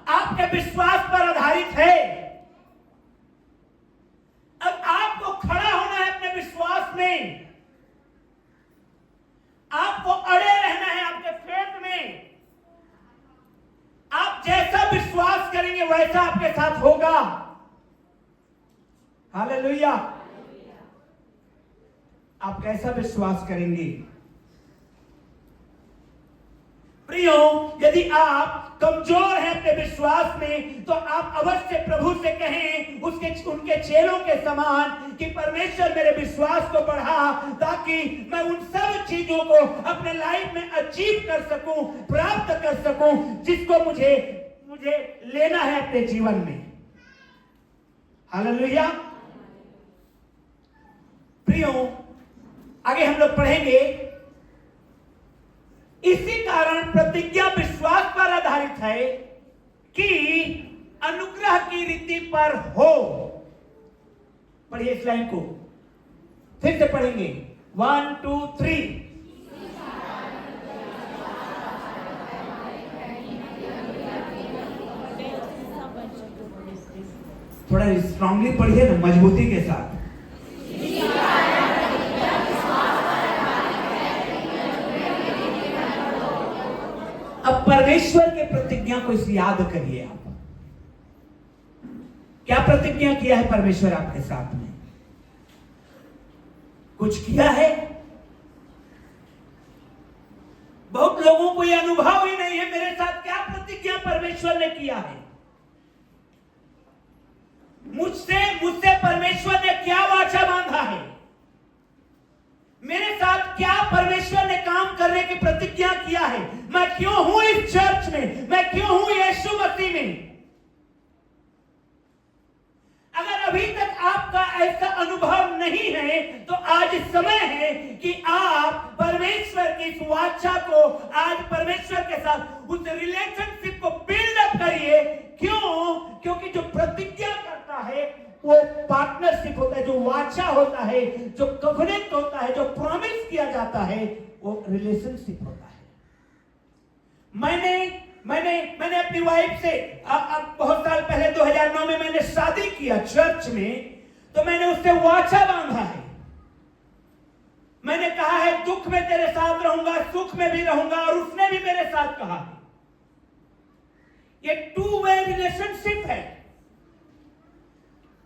A: आपके विश्वास पर आधारित है। अब आपको खड़ा होना है अपने विश्वास में, आपको अड़े रहना है आपके फेथ में। आप जैसा विश्वास करेंगे वैसा आपके साथ होगा। हालेलुया। आप कैसा विश्वास करेंगे? प्रियो, यदि आप कमजोर हैं अपने विश्वास में, तो आप अवश्य प्रभु से कहें, उनके चेलों के समान, कि परमेश्वर मेरे विश्वास को बढ़ा, ताकि मैं उन सब चीजों को अपने लाइफ में अचीव कर सकूं, प्राप्त कर सकूं, जिसको मुझे लेना है अपने जीवन में। हालेलुया। प्रियो, आगे हम लोग पढ़ेंगे, इसी कारण प्रतिज्ञा विश्वास पर आधारित है कि अनुग्रह की रीति पर हो। पढ़िए इस लाइन को, फिर से पढ़ेंगे, 1 2 3। थोड़ा स्ट्रांगली पढ़िए ना, मजबूती के साथ। अब परमेश्वर के प्रतिज्ञा को इस याद करिए। आप क्या प्रतिज्ञा किया है परमेश्वर आपके साथ में? कुछ किया है? बहुत लोगों को यह अनुभव ही नहीं है मेरे साथ क्या प्रतिज्ञा परमेश्वर ने किया है, मुझसे परमेश्वर ने क्या वाचा बांधा है, मेरे साथ क्या परमेश्वर ने काम करने की प्रतिज्ञा किया है, मैं क्यों हूं इस चर्च में, मैं क्यों हूं यीशु मसीह में। अगर अभी तक आपका ऐसा अनुभव नहीं है, तो आज समय है कि आप परमेश्वर की इस वाचा को, आज परमेश्वर के साथ उस रिलेशनशिप को बिल्ड अप करिए। क्यों? क्योंकि जो प्रतिज्ञा करता है वो पार्टनरशिप होता है, जो वाचा होता है, जो कवनेंट होता है, जो प्रॉमिस किया जाता है, वो रिलेशनशिप होता है। मैंने अपनी वाइफ से बहुत साल पहले 2009 में मैंने शादी किया चर्च में, तो मैंने उससे वाचा बांधा है। मैंने कहा है दुख में तेरे साथ रहूंगा, सुख में भी रहूंगा, और उसने भी मेरे साथ कहा है। ये 2 वे रिलेशनशिप है।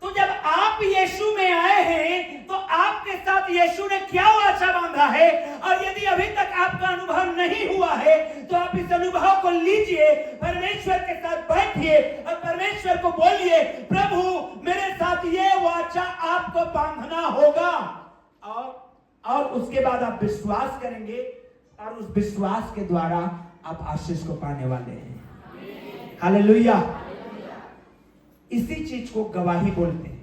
A: तो जब आप यीशु में आए हैं, तो आपके साथ यीशु ने क्या वाचा बांधा है, और यदि अभी तक आपका अनुभव नहीं हुआ है, तो आप इस अनुभव को लीजिए, परमेश्वर के साथ बैठिए और परमेश्वर को बोलिए, प्रभु मेरे साथ ये वाचा आपको बांधना होगा। और उसके बाद आप विश्वास करेंगे, और उस विश्वास के द्वारा आप आशीष को पाने वाले हैं। हालेलुया। इसी चीज को गवाही बोलते हैं।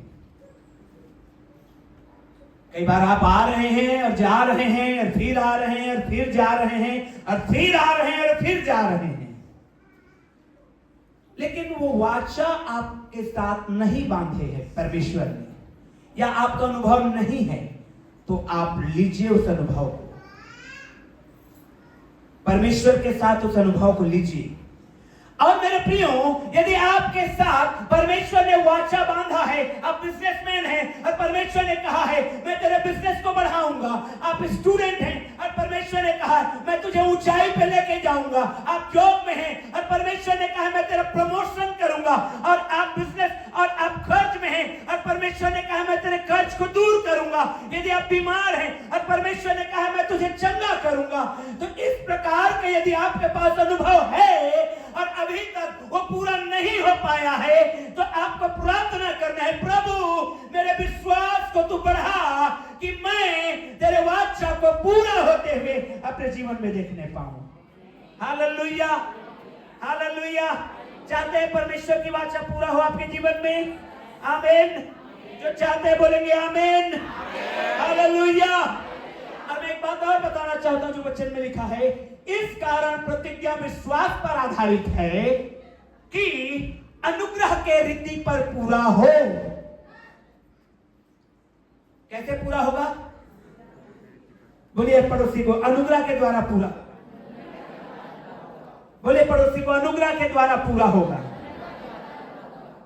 A: कई बार आप आ रहे हैं और जा रहे हैं, और फिर आ रहे हैं और फिर जा रहे हैं, और फिर आ रहे हैं और फिर जा रहे हैं, लेकिन वो वाचा आपके साथ नहीं बांधे हैं परमेश्वर ने, या आपका अनुभव नहीं है, तो आप लीजिए उस अनुभव को, परमेश्वर के साथ उस अनुभव को लीजिए। और मेरे प्रियो, यदि आपके साथ परमेश्वर ने वाचा बांधा है, आप बिजनेसमैन हैं और परमेश्वर ने कहा है मैं तेरे बिजनेस को बढ़ाऊंगा, आप स्टूडेंट हैं और परमेश्वर ने कहा है मैं तुझे ऊंचाई पे लेके जाऊंगा, आप जॉब में हैं और परमेश्वर ने कहा है मैं तेरा प्रमोशन करूंगा, और आप बिजनेस और आप कर्ज में हैं और परमेश्वर ने कहा है मैं तेरे कर्ज को दूर करूंगा, यदि आप बीमार हैं और परमेश्वर ने कहा है मैं तुझे चंगा करूंगा, तो इस प्रकार के यदि आपके पास अनुभव है और अभी तक वो पूरा नहीं हो पाया है, तो आपको प्रार्थना करना है, प्रभु मेरे विश्वास को तू बढ़ा कि मैं तेरे वाचा को पूरा होते हुए अपने जीवन में देखने पाऊं। Hallelujah, hallelujah. चाहते हैं परमेश्वर की वाचा पूरा हो आपके जीवन में? आमीन। जो चाहते हैं बोलेंगे आमीन, हालेलुया। अब एक बात और बताना चाहता हूं जो वचन में लिखा है, इस कारण प्रतिज्ञा विश्वास पर आधारित है कि अनुग्रह के रीति पर पूरा हो। कैसे पूरा होगा? बोलिए पड़ोसी को, अनुग्रह के द्वारा पूरा। बोले पड़ोसी को, अनुग्रह के द्वारा पूरा होगा।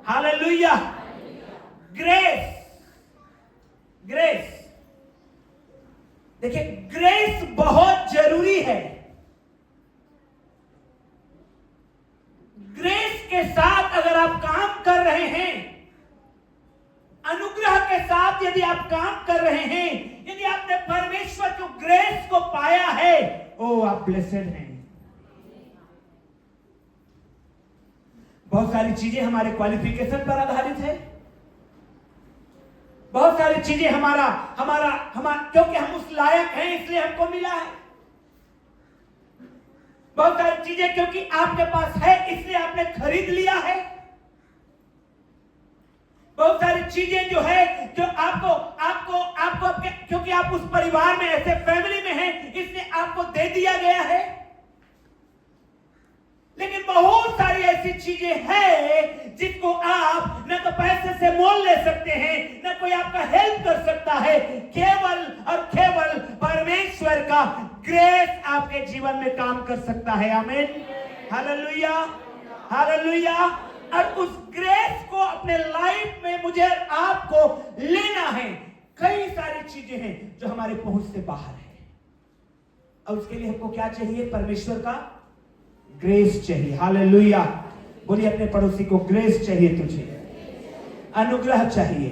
A: हालेलुया। ग्रेस, ग्रेस, देखिए ग्रेस बहुत जरूरी है। ग्रेस के साथ अगर आप काम कर रहे हैं, अनुग्रह के साथ यदि आप काम कर रहे हैं, यदि आपने परमेश्वर की ग्रेस को पाया है, ओ आप ब्लेसेड हैं। बहुत सारी चीजें हमारे क्वालिफिकेशन पर आधारित है, बहुत सारी चीजें हमारा क्योंकि हम उस लायक हैं इसलिए हमको मिला है। बहुत सारी चीजें क्योंकि आपके पास है इसलिए आपने खरीद लिया है। बहुत सारी चीजें जो है जो आपको क्योंकि आप उस परिवार में ऐसे फैमिली में हैं इसलिए आपको दे दिया गया है। लेकिन बहुत सारी ऐसी चीजें हैं जिसको आप न तो पैसे से मोल ले सकते हैं, न कोई आपका हेल्प कर सकता है। केवल और केवल परमेश्वर का ग्रेस आपके जीवन में काम कर सकता है। आमीन, हालेलुया, हालेलुया। और उस ग्रेस को अपने लाइफ में मुझे आपको लेना है। कई सारी चीजें हैं जो हमारे पहुंच से बाहर है, और उसके लिए हमको क्या चाहिए? परमेश्वर का ग्रेस चाहिए। हालेलुया। बोलिए अपने पड़ोसी को, ग्रेस चाहिए तुझे, अनुग्रह चाहिए।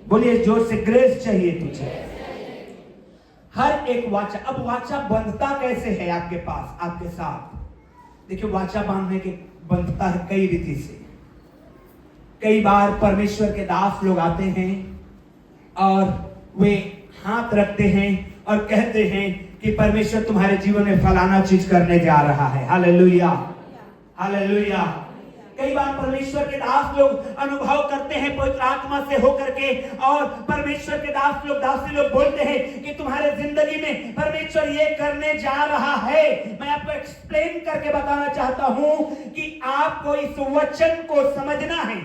A: बोलिए जोर से, ग्रेस चाहिए तुझे। हर एक वाचा, अब वाचा बंधता कैसे है आपके पास, आपके साथ? देखिए, वाचा बांधने के बंधता है कई रीति से। कई बार परमेश्वर के दास लोग आते हैं और वे हाथ रखते हैं और कहते हैं कि परमेश्वर तुम्हारे जीवन में फलाना चीज करने जा रहा है। Hallelujah, hallelujah. कई बार परमेश्वर के दास लोग अनुभव करते हैं पवित्र आत्मा से होकर के, और परमेश्वर के दासी लोग बोलते हैं कि तुम्हारे जिंदगी में परमेश्वर ये करने जा रहा है। मैं आपको एक्सप्लेन करके बताना चाहता हूं कि आपको इस वचन को समझना है।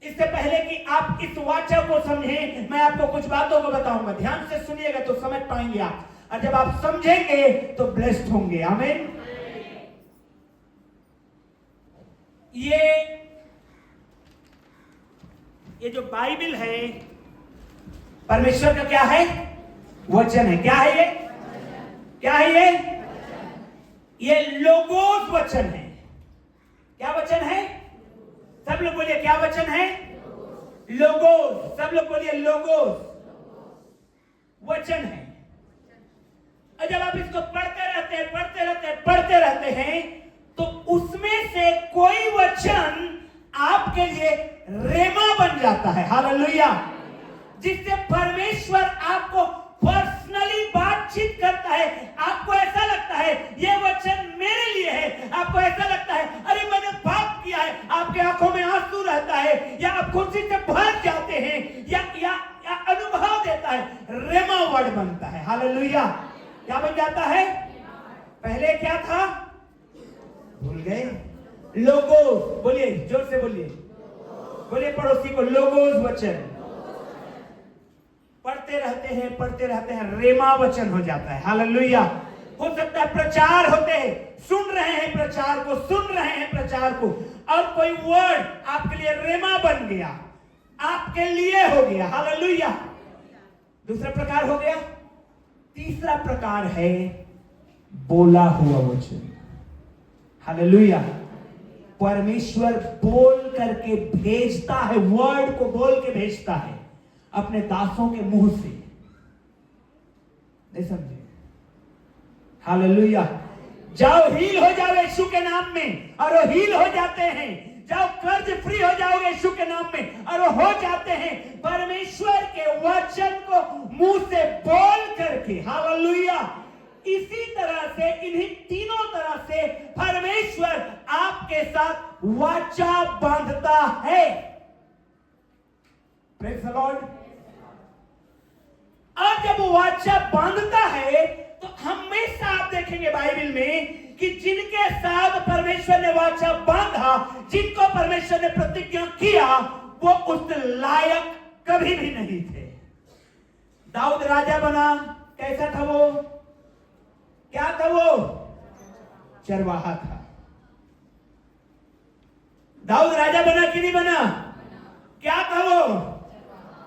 A: इससे पहले कि आप इस वाचा को समझें, मैं आपको कुछ बातों को बताऊंगा। ध्यान से सुनिएगा तो समझ पाएंगे आप, और जब आप समझेंगे तो ब्लेस्ड होंगे। आमीन। ये जो बाइबल है परमेश्वर का क्या है? वचन है। क्या है ये? क्या है ये लोगोस वचन है। क्या वचन है? सब लोग बोलिए, क्या वचन है? लोगोस। सब लोग बोलिए, लोगोस वचन है। और जब आप इसको पढ़ते रहते हैं तो उसमें से कोई वचन आपके लिए रेमा बन जाता है। हालेलुया। जिससे परमेश्वर आपको पर्सनली बातचीत करता है। आपको ऐसा लगता है ये वचन मेरे लिए है। आपको ऐसा लगता है अरे मैंने पाप किया है। आपके आंखों में आंसू रहता है, या आप खुशी से भर जाते हैं, या अनुभव देता है। रेमा वर्ड बनता है। हालेलुया। क्या बन जाता है? पहले क्या था? भूल गए। लोगोस। बोलिए, जोर से बोलिए, बोलिए पड़ोसी को, लोगोस वचन। पढ़ते रहते हैं रेमा वचन हो जाता है। हालेलुया। हो सकता है प्रचार होते हैं, सुन रहे हैं प्रचार को, और कोई वर्ड आपके लिए रेमा बन गया, आपके लिए हो गया। हालेलुया। दूसरा प्रकार हो गया। तीसरा प्रकार है बोला हुआ वचन। हालेलुया। परमेश्वर बोल करके भेजता है, वर्ड को बोल के भेजता है अपने दासों के मुंह से। नहीं समझे? हालेलुया। जाओ हील हो जाओ यीशु के नाम में, और वो हील हो जाते हैं। जाओ कर्ज फ्री हो जाओगे यीशु के नाम में, और वो हो जाते हैं परमेश्वर के वचन को मुंह से बोल करके। हालेलुया। इसी तरह से, इन्हीं तीनों तरह से परमेश्वर आपके साथ वाचा बांधता है। Praise the Lord. और जब वाचा बांधता है तो हमेशा आप देखेंगे बाइबल में कि जिनके साथ परमेश्वर ने वाचा बांधा, जिनको परमेश्वर ने प्रतिज्ञा किया, वो उस लायक कभी भी नहीं थे। दाऊद राजा बना, कैसा था वो? क्या था वो? चरवाहा था। दाऊद राजा बना कि नहीं बना? क्या था वो?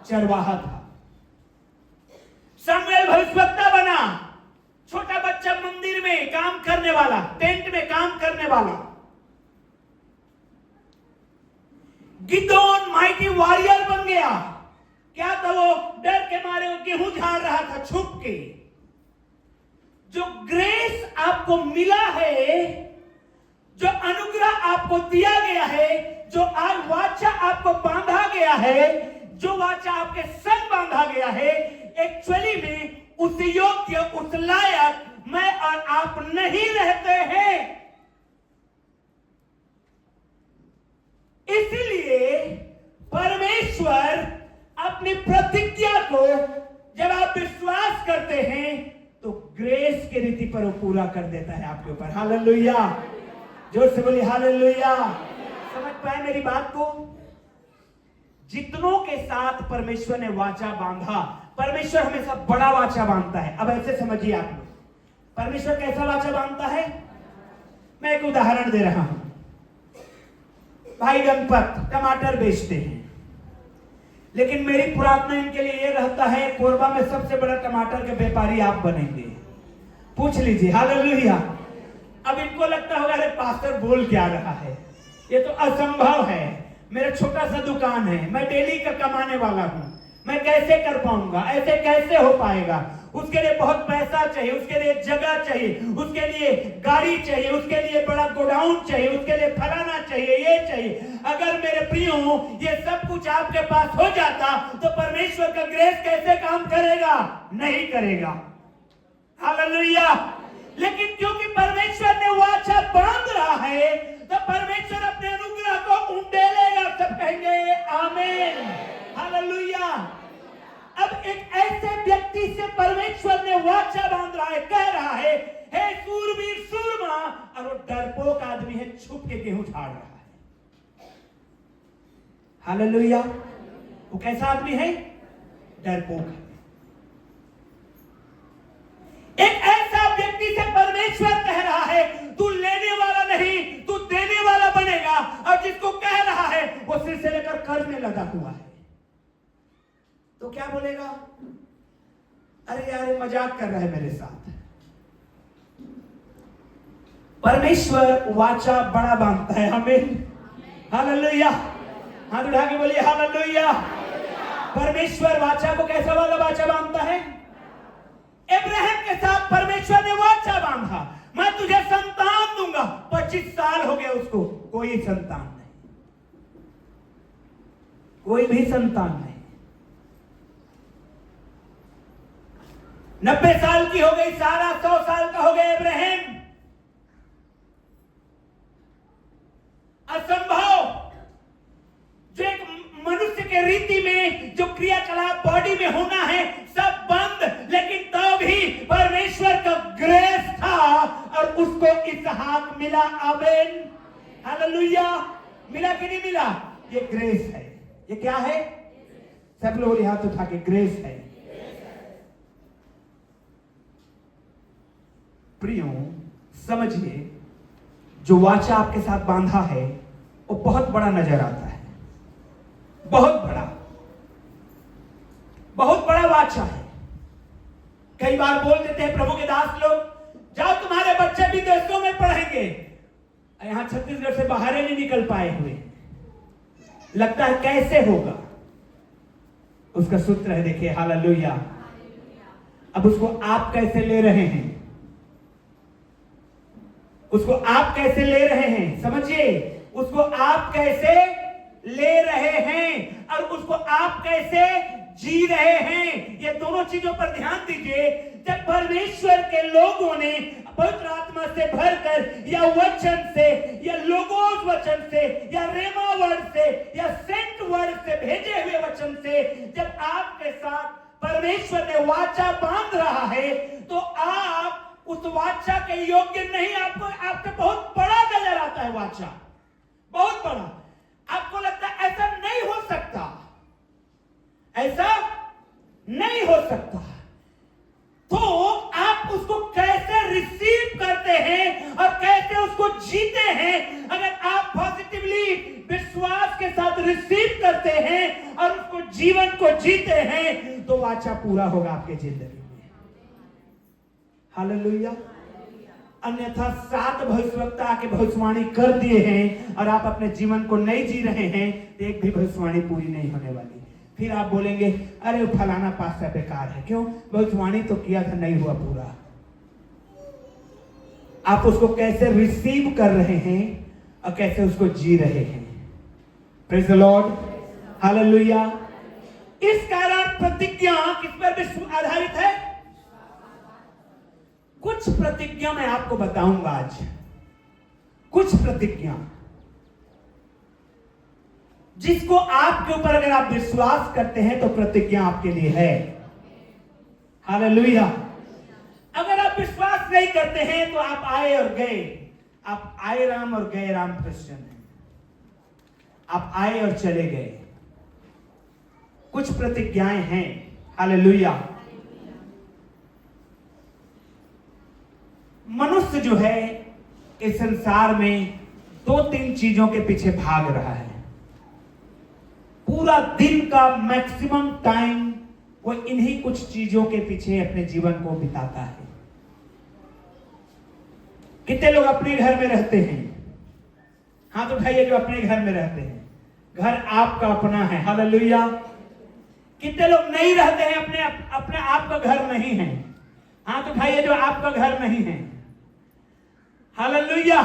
A: चरवाहा था। शमूएल भविष्यवक्ता बना, छोटा बच्चा मंदिर में काम करने वाला, टेंट में काम करने वाला। गिदोन माइटी वॉरियर बन गया। गेहूं झाड़ रहा था छुप के, जो ग्रेस आपको मिला है, जो अनुग्रह आपको दिया गया है, जो आज वाचा आपको बांधा गया है, जो वाचा आपके संग बांधा गया है, एक्चुअली में उस योग्य, उस लायक मैं और आप नहीं रहते हैं। इसलिए परमेश्वर अपनी प्रतिज्ञा को जब आप विश्वास करते हैं तो ग्रेस की रीति पर वो पूरा कर देता है आपके ऊपर। हालेलुया, जोर से बोलिए हालेलुया। समझ पाए मेरी बात को? जितनों के साथ परमेश्वर ने वाचा बांधा, परमेश्वर हमेशा बड़ा वाचा बांधता है। अब ऐसे समझिए आप लोग, परमेश्वर कैसा वाचा बांधता है? मैं एक उदाहरण दे रहा हूं। भाई गणपत टमाटर बेचते हैं, लेकिन मेरी प्रार्थना इनके लिए यह रहता है, कोरबा में सबसे बड़ा टमाटर के व्यापारी आप बनेंगे। पूछ लीजिए, हालेलुया। अब इनको लगता होगा अरे पास्टर बोल क्या रहा है, ये तो असंभव है, मेरा छोटा सा दुकान है, मैं डेली का कमाने वाला हूं, मैं कैसे कर पाऊंगा, ऐसे कैसे हो पाएगा? उसके लिए बहुत पैसा चाहिए, उसके लिए जगह चाहिए, उसके लिए गाड़ी चाहिए, उसके लिए बड़ा गोडाउन चाहिए, उसके लिए फलाना चाहिए, ये चाहिए। अगर मेरे प्रियो ये सब कुछ आपके पास हो जाता तो परमेश्वर का ग्रेस कैसे काम करेगा? नहीं करेगा। हालेलुया। लेकिन क्योंकि परमेश्वर ने वाचा बांध रहा है तो परमेश्वर अपने अनुग्रह को उंडेलेगा। सब कहेंगे आमीन, हालेलुया। अब एक ऐसे व्यक्ति से परमेश्वर ने वाचा बांध रहा है, कह रहा है हे सूरवीर सूरमा, और वो डरपोक आदमी है, छुप के गेहूं झाड़ रहा है। हालेलुया। वो कैसा आदमी है? डरपोक है। एक ऐसा व्यक्ति से परमेश्वर कह रहा है तू लेने वाला नहीं, तू देने वाला बनेगा, और जिसको कह रहा है वो सिर से लेकर कर्ज में लगा हुआ है, तो क्या बोलेगा? अरे यार मजाक कर रहा है मेरे साथ। परमेश्वर वाचा बड़ा बांधता है हमें। हालेलुया। हाथ उठा के बोलिए हालेलुया। परमेश्वर वाचा को कैसा वाला वाचा बांधता है? इब्राहिम के साथ परमेश्वर ने वाचा बांधा, मैं तुझे संतान दूंगा। 25 साल हो गए उसको, कोई संतान नहीं, कोई भी संतान नहीं। 90 साल की हो गई सारा, 100 साल का हो गया इब्राहिम। असंभव। जो एक मनुष्य के रीति में जो क्रियाकलाप बॉडी में होना है सब बंद, लेकिन तब भी परमेश्वर का ग्रेस था और उसको इसहाक मिला। आमीन, हालेलुया। मिला कि नहीं मिला? ये ग्रेस है। ये क्या है? सब लोग हाथ उठा के, ग्रेस है। प्रियो समझिए, जो वाचा आपके साथ बांधा है वो बहुत बड़ा नजर आता है, बहुत बड़ा, बहुत बड़ा वाचा है। कई बार बोल देते हैं प्रभु के दास लोग, जाओ तुम्हारे बच्चे विदेशों में पढ़ेंगे, यहां छत्तीसगढ़ से बाहर ही नहीं निकल पाए हुए, लगता है कैसे होगा? उसका सूत्र है, देखिए, हालेलुया। अब उसको आप कैसे ले रहे हैं? उसको आप कैसे ले रहे हैं? समझिए, उसको आप कैसे ले रहे हैं और उसको आप कैसे जी रहे हैं, ये दोनों चीजों पर ध्यान दीजिए। जब परमेश्वर के लोगों ने पवित्र आत्मा से भरकर या वचन से या लोगोस वचन से या रेमा वर्ड से या सेंट वर्ड से भेजे हुए वचन से जब आपके साथ परमेश्वर ने वाचा बांध रहा है तो आप उस वाचा के योग्य नहीं, आपको आपके बहुत बड़ा नजर आता है वाचा, बहुत बड़ा। आपको लगता है ऐसा नहीं हो सकता, ऐसा नहीं हो सकता, तो आप उसको कैसे रिसीव करते हैं और कैसे उसको जीते हैं? अगर आप पॉजिटिवली विश्वास के साथ रिसीव करते हैं और उसको जीवन को जीते हैं तो वाचा पूरा होगा आपके जिंदगी में। हालेलुया। अन्यथा 7 भविष्यवक्ता आके भविष्यवाणी कर दिए हैं और आप अपने जीवन को नहीं जी रहे हैं तो एक भी भविष्यवाणी पूरी नहीं होने वाली। फिर आप बोलेंगे अरे वो फलाना पास्टर बेकार है। क्यों? भविष्यवाणी तो किया था, नहीं हुआ पूरा। आप उसको कैसे रिसीव कर रहे हैं और कैसे उसको जी रहे हैं। Praise the Lord, hallelujah. इस कारण प्रतिज्ञा किस पर आधारित है? कुछ प्रतिज्ञा मैं आपको बताऊंगा आज, कुछ प्रतिज्ञा जिसको आपके ऊपर अगर आप विश्वास करते हैं तो प्रतिज्ञा आपके लिए है। हालेलुया। अगर आप विश्वास नहीं करते हैं तो आप आए और गए, आप आए राम और गए राम क्रिश्चियन हैं। आप आए और चले गए। कुछ प्रतिज्ञाएं हैं। हालेलुया। मनुष्य जो है इस संसार में 2-3 चीजों के पीछे भाग रहा है। पूरा दिन का मैक्सिमम टाइम वो इन्हीं कुछ चीजों के पीछे अपने जीवन को बिताता है। कितने लोग अपने घर में रहते हैं? हाथ उठाइए जो अपने घर में रहते हैं। घर आपका अपना है। हालेलुया। कितने लोग नहीं रहते हैं, अपने आपका घर नहीं है? हाथ उठाइए जो आपका घर नहीं है। हालेलुया।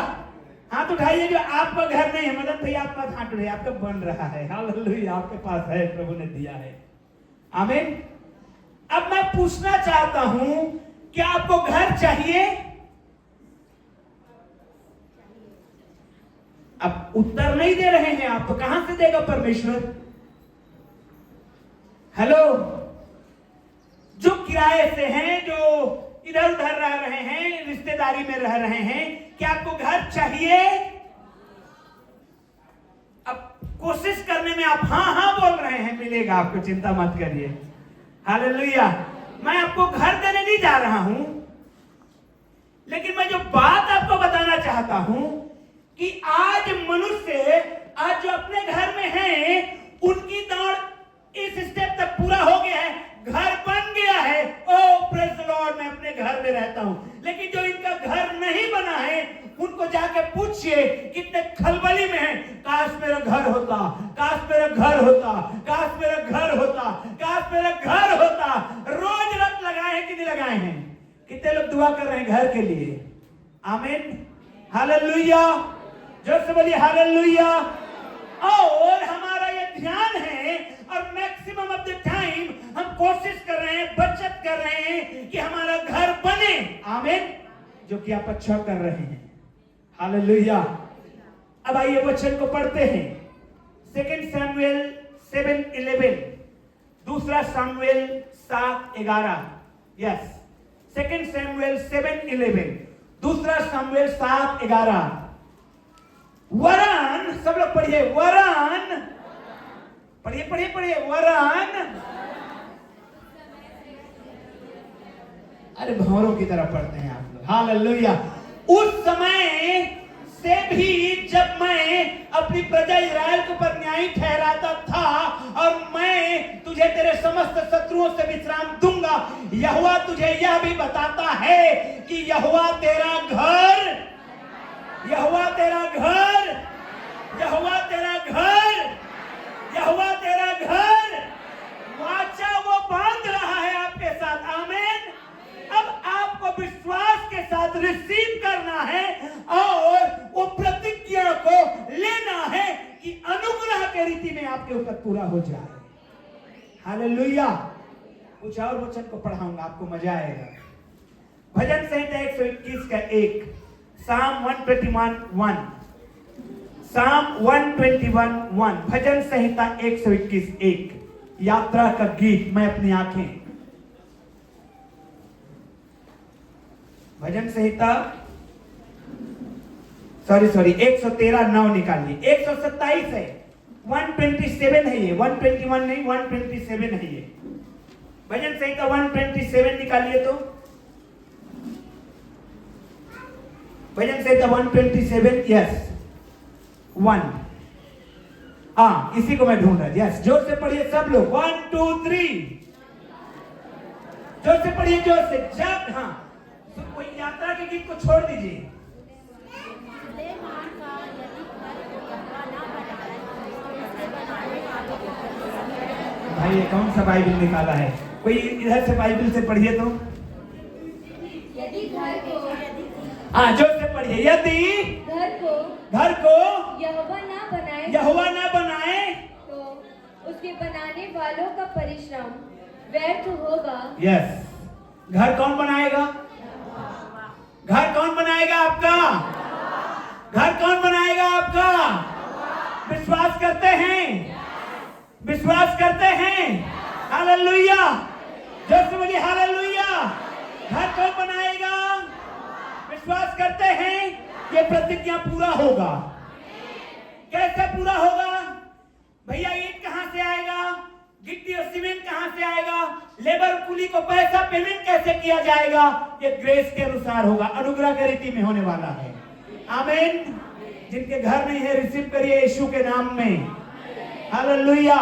A: हाथ उठाइए जो आपका घर नहीं है। मदन भैया आपका हाथ उठाइए, आपका बन रहा है। हालेलुया, आपके पास है, प्रभु ने दिया है। आमीन। अब मैं पूछना चाहता हूं, क्या आपको घर चाहिए? अब उत्तर नहीं दे रहे हैं आप, तो कहां से देगा परमेश्वर? हेलो। जो किराए से हैं, जो इधर उधर रह रहे हैं, रिश्तेदारी में रह रहे हैं, क्या आपको घर चाहिए? अब कोशिश करने में आप हाँ हाँ बोल रहे हैं, मिलेगा आपको, चिंता मत करिए। हालेलुया। मैं आपको घर देने नहीं जा रहा हूं, लेकिन मैं जो बात आपको बताना चाहता हूं कि आज मनुष्य, आज जो अपने घर में हैं, उनकी दौड़ इस स्टेप तक पूरा हो गया है, घर बन गया है। ओ प्रेज द लॉर्ड, मैं अपने घर में रहता हूं। लेकिन जो इनका घर नहीं बना है, उनको जाके पूछिए कितने खलबली में हैं। काश मेरा घर होता, काश मेरा घर होता, काश मेरा घर होता, काश मेरा घर होता। रोज रत लगाए हैं कि नहीं लगाए हैं? कितने लोग दुआ कर रहे हैं घर के लिए? आमीन। हालेलुया। जोर से बोलिए हालेलुया। और हमारा ये ध्यान है, और मैक्सिमम ऑफ द टाइम हम कोशिश कर रहे हैं, बचत कर रहे हैं कि हमारा घर बने। आमीन। जो कि आप अच्छा कर रहे हैं। हालेलुया। अब आइए वचन को पढ़ते हैं। 2 शमूएल 7:11, दूसरा शमूएल 7:11। यस, 2 शमूएल 7:11, दूसरा शमूएल 7:11। वरन, सब लोग पढ़िए, वरन, पढ़िए पढ़िए पढ़िए, वरन। अरे भंवरों की तरह पढ़ते हैं आप लोग। हालेलुया। उस समय से भी जब मैं अपनी प्रजा इस्राएल के ऊपर न्याय ठहराता था, और मैं तुझे तेरे समस्त शत्रुओं से विश्राम दूंगा। यहोवा तुझे यह भी बताता है कि यहोवा तेरा घर, यहोवा तेरा घर, यहोवा तेरा घर, यहोवा तेरा घर, वाचा वो बांध रहा है आपके साथ। आमीन। अब आपको विश्वास के साथ रिसीव करना है और वो प्रतिज्ञा को लेना है कि अनुग्रह के रीति में आपके ऊपर पूरा हो जाए। हालेलुया। कुछ और वचन को पढ़ाऊंगा, आपको मजा आएगा। भजन संहिता 121 का 1, साम 121:1, साम 121:1, भजन संहिता 121:1, यात्रा का गीत, मैं अपनी आंखें। भजन संहिता, सॉरी 113:9 निकालिए। 127 है, 127 है ये, 121 नहीं, 127 है ये। भजन संहिता 127 निकालिए तो। भजन संहिता 127, यस 1। हाँ, इसी को मैं ढूंढ रहा। यस, जोर से पढ़िए सब लोग। 1 2 3, जोर से पढ़िए, जोर से। जब, हाँ, तो कोई यात्रा के गीत को छोड़ दीजिए। भाई ये कौन सा बाइबल निकाला है? कोई इधर से बाइबल से पढ़िए तो।
C: यदि घर को
A: हाँ, जोर से पढ़िए। यदि घर को यहोवा ना बनाए
C: तो उसके बनाने वालों का परिश्रम व्यर्थ होगा।
A: यस, घर कौन बनाएगा? घर कौन बनाएगा आपका? घर कौन बनाएगा आपका? विश्वास करते हैं? विश्वास करते हैं? हालेलुया, जोर से बोलिए हालेलुया। घर कौन बनाएगा? विश्वास करते हैं ये प्रतिज्ञा पूरा होगा। कैसे पूरा होगा? भैया ईंट कहां से आएगा? गिट्टी और सीमेंट कहां से आएगा? लेबर कुली को पैसा पेमेंट कैसे किया जाएगा? ये ग्रेस के अनुसार होगा, अनुग्रह के रीति में होने वाला है। आमीन। जिनके घर नहीं है रिसीव करिए यीशु के नाम में। हालेलुया।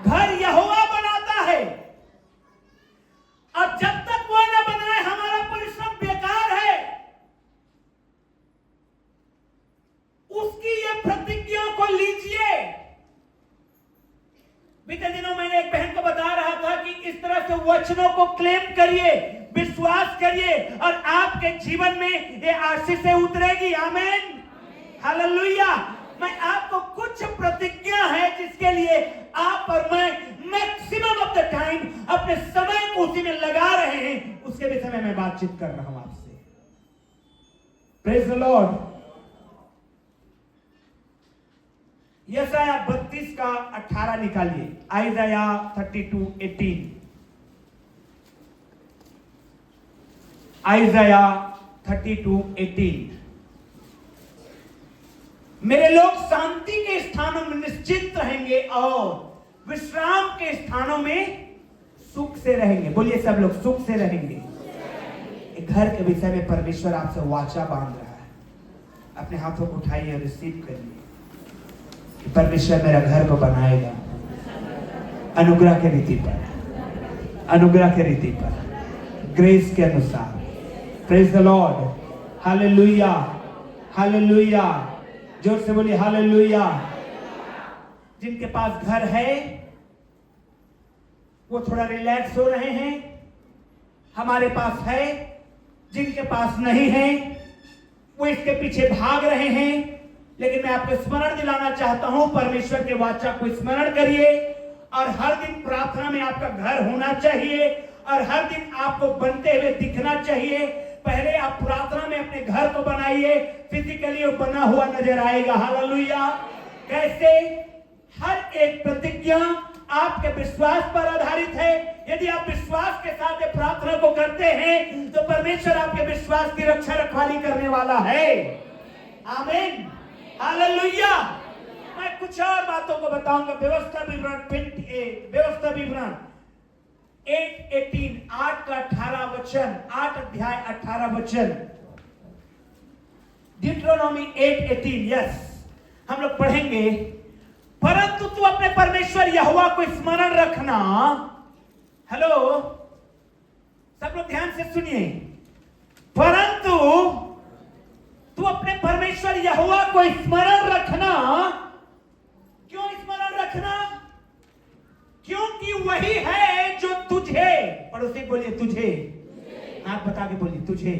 A: घर यहोवा बनाता है। अब जब तक वो न बनाए हमारा परिश्रम बेकार है। उसकी ये प्रतिज्ञा को लीजिए। बीते दिनों मैंने एक बहन को बता रहा था कि इस तरह से वचनों को क्लेम करिए, विश्वास करिए और आपके जीवन में ये आशीषें उतरेगी। आमीन, हालेलुया। मैं आपको कुछ प्रतिज्ञा है जिसके लिए आप और मैं मैक्सिमम ऑफ द टाइम अपने समय को उसी में लगा रहे हैं, उसके विषय में मैं बातचीत कर रहा हूं आपसे। Praise the Lord. यशायाह 32 का 18 निकालिए। आइज़ाया 32:18। आइज़ाया 32:18। मेरे लोग शांति के स्थानों में निश्चित रहेंगे और विश्राम के स्थानों में सुख से रहेंगे। बोलिए सब लोग, सुख से रहेंगे। एक घर के विषय में परमेश्वर आपसे वाचा बांध रहा है। अपने हाथों को उठाइए और रिसीव करिए। परमेश्वर मेरा घर को बनाएगा अनुग्रह के रीति पर, अनुग्रह के रीति पर, ग्रेस के अनुसार। Praise the Lord. Hallelujah, hallelujah. जोर से बोलिए हालेलुया। जिनके पास घर है वो थोड़ा रिलैक्स हो रहे हैं, हमारे पास है। जिनके पास नहीं है वो इसके पीछे भाग रहे हैं। लेकिन मैं आपको स्मरण दिलाना चाहता हूं, परमेश्वर के वाचा को स्मरण करिए और हर दिन प्रार्थना में आपका घर होना चाहिए और हर दिन आपको बनते हुए दिखना चाहिए। पहले आप प्रार्थना में अपने घर को बनाइए, फिजिकली वो बना हुआ नजर आएगा। हालेलुया। कैसे? हर एक प्रतिज्ञा आपके विश्वास पर आधारित है। यदि आप विश्वास के साथ प्रार्थना को करते हैं तो परमेश्वर आपके विश्वास की रक्षा रखवाली करने वाला है। आमीन, हालेलुया। मैं कुछ और बातों को बताऊंगा। व्यवस्था विवरण 28, व्यवस्था विवरण 8:18, 8 का 18 वचन, 8 अध्याय 18 वचन। डिट्रोनॉमी 8:18। यस, हम लोग पढ़ेंगे। परंतु तू अपने परमेश्वर यहोवा को स्मरण रखना। हेलो, सब लोग ध्यान से सुनिए। परंतु तू अपने परमेश्वर यहोवा को स्मरण रखना। क्यों स्मरण रखना? क्योंकि वही है जो तुझे, पड़ोसी बोलिए तुझे, हाथ बता के बोलिए तुझे,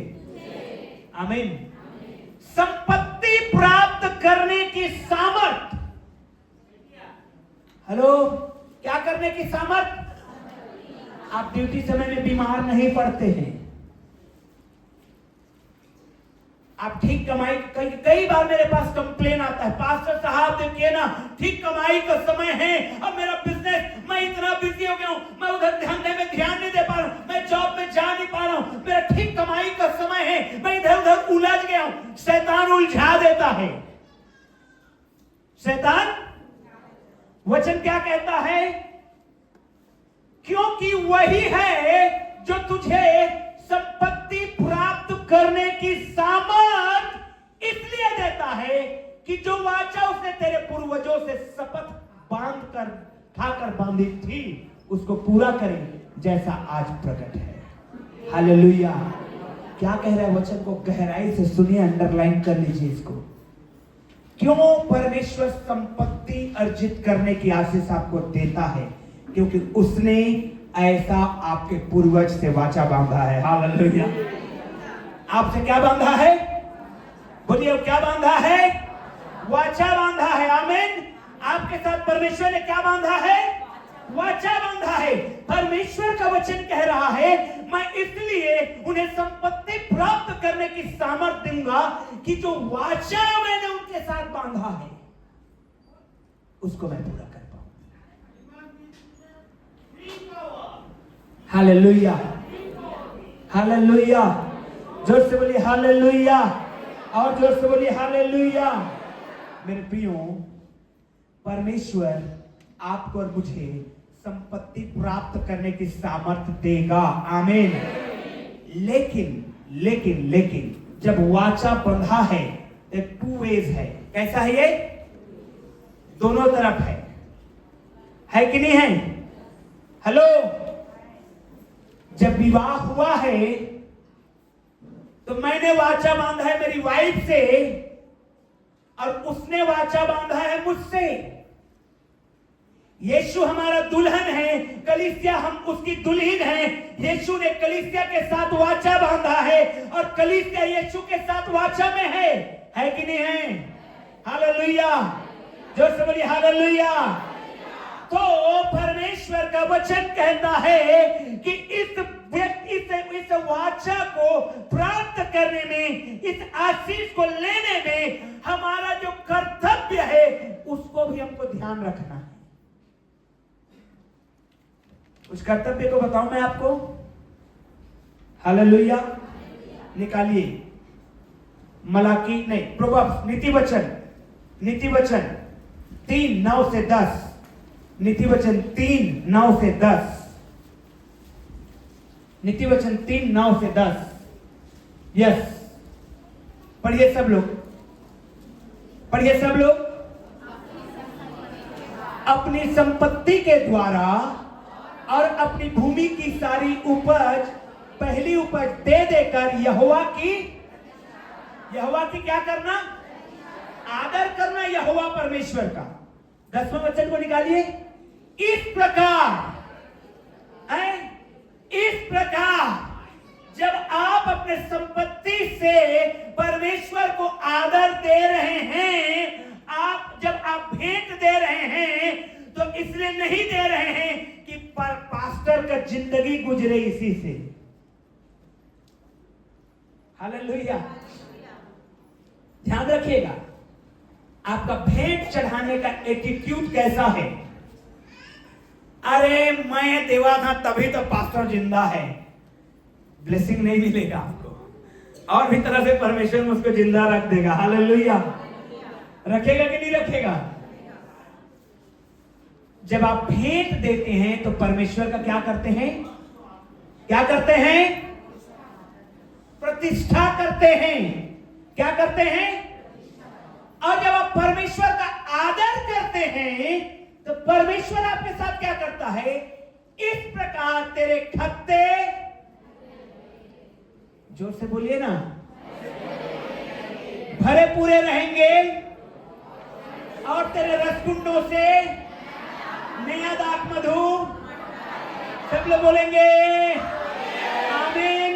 A: आमीन, संपत्ति प्राप्त करने की सामर्थ। हेलो, क्या करने की सामर्थ? आप ड्यूटी समय में बीमार नहीं पड़ते हैं। आप ठीक कमाई, कई बार मेरे पास कंप्लेन आता है, पास्टर साहब देखिए ना, ठीक कमाई का समय है, अब मेरा बिजनेस, मैं इतना बिजी हो गया हूं, मैं उधर धंधे में ध्यान नहीं दे पा रहा हूं, मैं जॉब में जा नहीं पा रहा हूं, मेरा ठीक कमाई का समय है, मैं इधर उधर उलझ गया हूं। शैतान उलझा देता है। शैतान, वचन क्या कहता है? क्योंकि वही है जो तुझे संपत्ति प्राप्त करने की सामर्थ इसलिए देता है कि जो वाचा उसने तेरे पूर्वजों से शपथ बांध कर खाकर बांधी थी उसको पूरा करे, जैसा आज प्रकट है। हालेलुया। क्या कह रहा है वचन को गहराई से सुनिए, अंडरलाइन कर लीजिए इसको। क्यों परमेश्वर संपत्ति अर्जित करने की आशीष आपको देता है? क्योंकि उसने ऐसा आपके पूर्वज से वाचा बांधा है। हालेलुया। आपसे क्या बांधा है? बोलिए, क्या बांधा है? वाचा बांधा है। आमीन। आपके साथ परमेश्वर ने क्या बांधा है? वाचा बांधा है। परमेश्वर का वचन कह रहा है, मैं इसलिए उन्हें संपत्ति प्राप्त करने की सामर्थ्य दूंगा कि जो वाचा मैंने उनके साथ बांधा है उसको मैं पूरा कर पाऊं। Hallelujah, hallelujah. जोर से बोलिए हालेलुया, और जोर से बोलिए हालेलुया। मेरे प्रियो, परमेश्वर आपको और मुझे संपत्ति प्राप्त करने की सामर्थ्य देगा। आमीन। लेकिन लेकिन लेकिन जब वाचा बंधा है, एक टू वेज है। कैसा है ये? दोनों तरफ है कि नहीं है? हेलो। जब विवाह हुआ है तो मैंने वाचा बांधा है मेरी वाइफ से, और उसने वाचा बांधा है मुझसे। यीशु हमारा दुल्हन है, कलीसिया हम उसकी दुल्हन है। यीशु ने कलीसिया के साथ वाचा बांधा है, और कलीसिया यीशु के साथ वाचा में है कि नहीं है? हालेलुया। जोर से बोलिए हालेलुया। तो परमेश्वर का वचन कहता है कि इस व्यक्ति से इस वाचा को प्राप्त करने में, इस आशीष को लेने में हमारा जो कर्तव्य है उसको भी हमको ध्यान रखना है। उस कर्तव्य को बताऊं मैं आपको। हालेलुया। निकालिए मलाकी नहीं, प्रोवर्ब्स, नीति वचन 3:9 से 10। नीति वचन 3:9 से 10। नीति वचन 3:9 से 10। यस, पढ़िए सब लोग, पढ़िए सब लोग। अपनी संपत्ति के द्वारा और अपनी भूमि की सारी उपज, पहली उपज दे देकर यहोवा की क्या करना? आदर करना यहोवा परमेश्वर का। 10वां वचन को निकालिए। इस प्रकार जब आप अपने संपत्ति से परमेश्वर को आदर दे रहे हैं, जब आप भेंट दे रहे हैं, तो इसलिए नहीं दे रहे हैं कि पास्टर का जिंदगी गुजरे इसी से। हालेलुया। ध्यान रखिएगा, आपका भेंट चढ़ाने का एटीट्यूड कैसा है? अरे मैं देवा था तभी तो पास्टर जिंदा है, ब्लेसिंग नहीं मिलेगा आपको। और भी तरह से परमेश्वर उसको जिंदा रख देगा। हालेलुया। रखेगा कि नहीं रखेगा? जब आप भेंट देते हैं तो परमेश्वर का क्या करते हैं? क्या करते हैं? प्रतिष्ठा करते हैं। क्या करते हैं? और जब आप परमेश्वर का आदर करते हैं तो परमेश्वर आपके साथ क्या करता है? इस प्रकार तेरे खत्ते, जोर से बोलिए ना, भरे पूरे रहेंगे, और तेरे रसकुंडों से नया दाख मधु। सब लोग बोलेंगे आमीन।